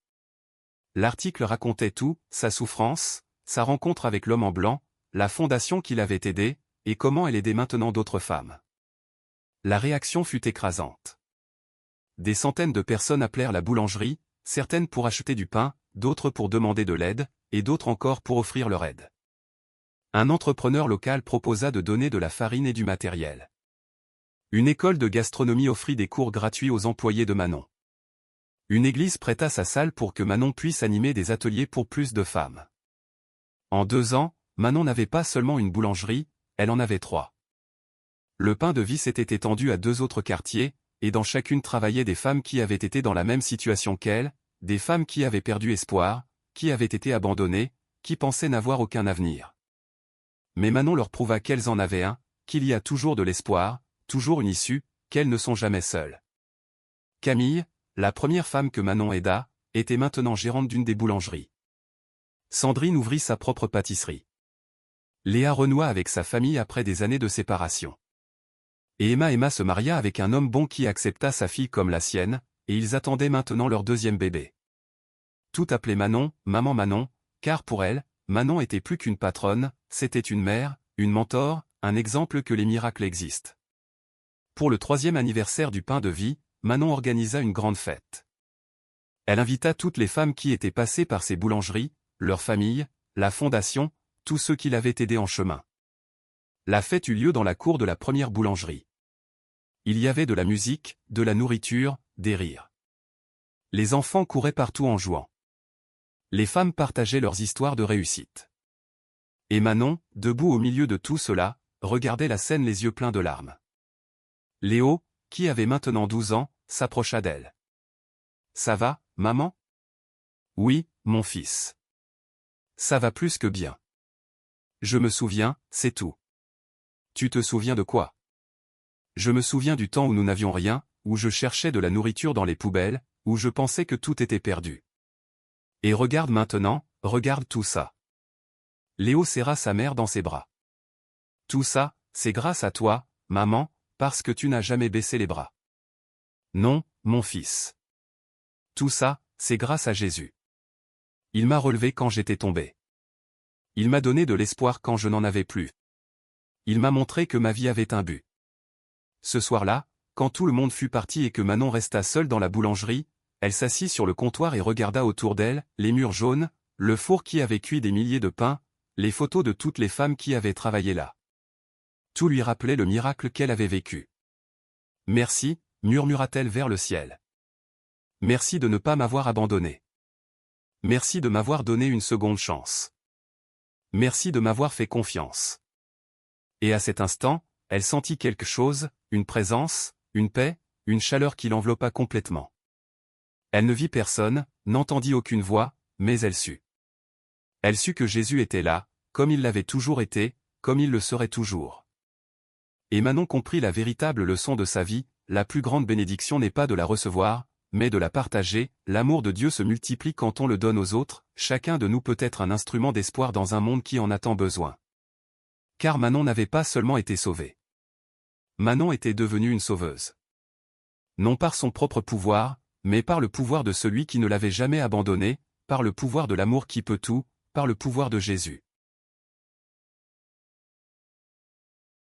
L'article racontait tout, sa souffrance, sa rencontre avec l'homme en blanc, la fondation qui l'avait aidée, et comment elle aidait maintenant d'autres femmes. La réaction fut écrasante. Des centaines de personnes appelèrent la boulangerie, certaines pour acheter du pain, d'autres pour demander de l'aide, et d'autres encore pour offrir leur aide. Un entrepreneur local proposa de donner de la farine et du matériel. Une école de gastronomie offrit des cours gratuits aux employés de Manon. Une église prêta sa salle pour que Manon puisse animer des ateliers pour plus de femmes. En 2 ans, Manon n'avait pas seulement une boulangerie, elle en avait 3. Le pain de vie s'était étendu à 2 autres quartiers, et dans chacune travaillaient des femmes qui avaient été dans la même situation qu'elle, des femmes qui avaient perdu espoir, qui avaient été abandonnées, qui pensaient n'avoir aucun avenir. Mais Manon leur prouva qu'elles en avaient un, qu'il y a toujours de l'espoir, toujours une issue, qu'elles ne sont jamais seules. Camille, la première femme que Manon aida, était maintenant gérante d'une des boulangeries. Sandrine ouvrit sa propre pâtisserie. Léa renoua avec sa famille après des années de séparation. Et Emma se maria avec un homme bon qui accepta sa fille comme la sienne, et ils attendaient maintenant leur 2e bébé. Tout appelait Manon, maman Manon, car pour elle, Manon était plus qu'une patronne, c'était une mère, une mentor, un exemple que les miracles existent. Pour le 3e anniversaire du pain de vie, Manon organisa une grande fête. Elle invita toutes les femmes qui étaient passées par ses boulangeries, leurs familles, la fondation, tous ceux qui l'avaient aidé en chemin. La fête eut lieu dans la cour de la première boulangerie. Il y avait de la musique, de la nourriture, des rires. Les enfants couraient partout en jouant. Les femmes partageaient leurs histoires de réussite. Et Manon, debout au milieu de tout cela, regardait la scène les yeux pleins de larmes. Léo, qui avait maintenant 12 ans, s'approcha d'elle. « Ça va, maman ?»« Oui, mon fils. Ça va plus que bien. Je me souviens, c'est tout. » « Tu te souviens de quoi ? » ? « Je me souviens du temps où nous n'avions rien, où je cherchais de la nourriture dans les poubelles, où je pensais que tout était perdu. Et regarde maintenant, regarde tout ça. » Léo serra sa mère dans ses bras. « Tout ça, c'est grâce à toi, maman, parce que tu n'as jamais baissé les bras. »« Non, mon fils. Tout ça, c'est grâce à Jésus. Il m'a relevé quand j'étais tombé. Il m'a donné de l'espoir quand je n'en avais plus. Il m'a montré que ma vie avait un but. » Ce soir-là, quand tout le monde fut parti et que Manon resta seule dans la boulangerie, elle s'assit sur le comptoir et regarda autour d'elle, les murs jaunes, le four qui avait cuit des milliers de pains, les photos de toutes les femmes qui avaient travaillé là. Tout lui rappelait le miracle qu'elle avait vécu. « Merci », murmura-t-elle vers le ciel. « Merci de ne pas m'avoir abandonné. Merci de m'avoir donné une seconde chance. Merci de m'avoir fait confiance. » Et à cet instant, elle sentit quelque chose, une présence, une paix, une chaleur qui l'enveloppa complètement. Elle ne vit personne, n'entendit aucune voix, mais elle sut. Elle sut que Jésus était là, comme il l'avait toujours été, comme il le serait toujours. Et Manon comprit la véritable leçon de sa vie, la plus grande bénédiction n'est pas de la recevoir, mais de la partager, l'amour de Dieu se multiplie quand on le donne aux autres, chacun de nous peut être un instrument d'espoir dans un monde qui en a tant besoin. Car Manon n'avait pas seulement été sauvée. Manon était devenue une sauveuse. Non par son propre pouvoir, mais par le pouvoir de celui qui ne l'avait jamais abandonnée, par le pouvoir de l'amour qui peut tout, par le pouvoir de Jésus.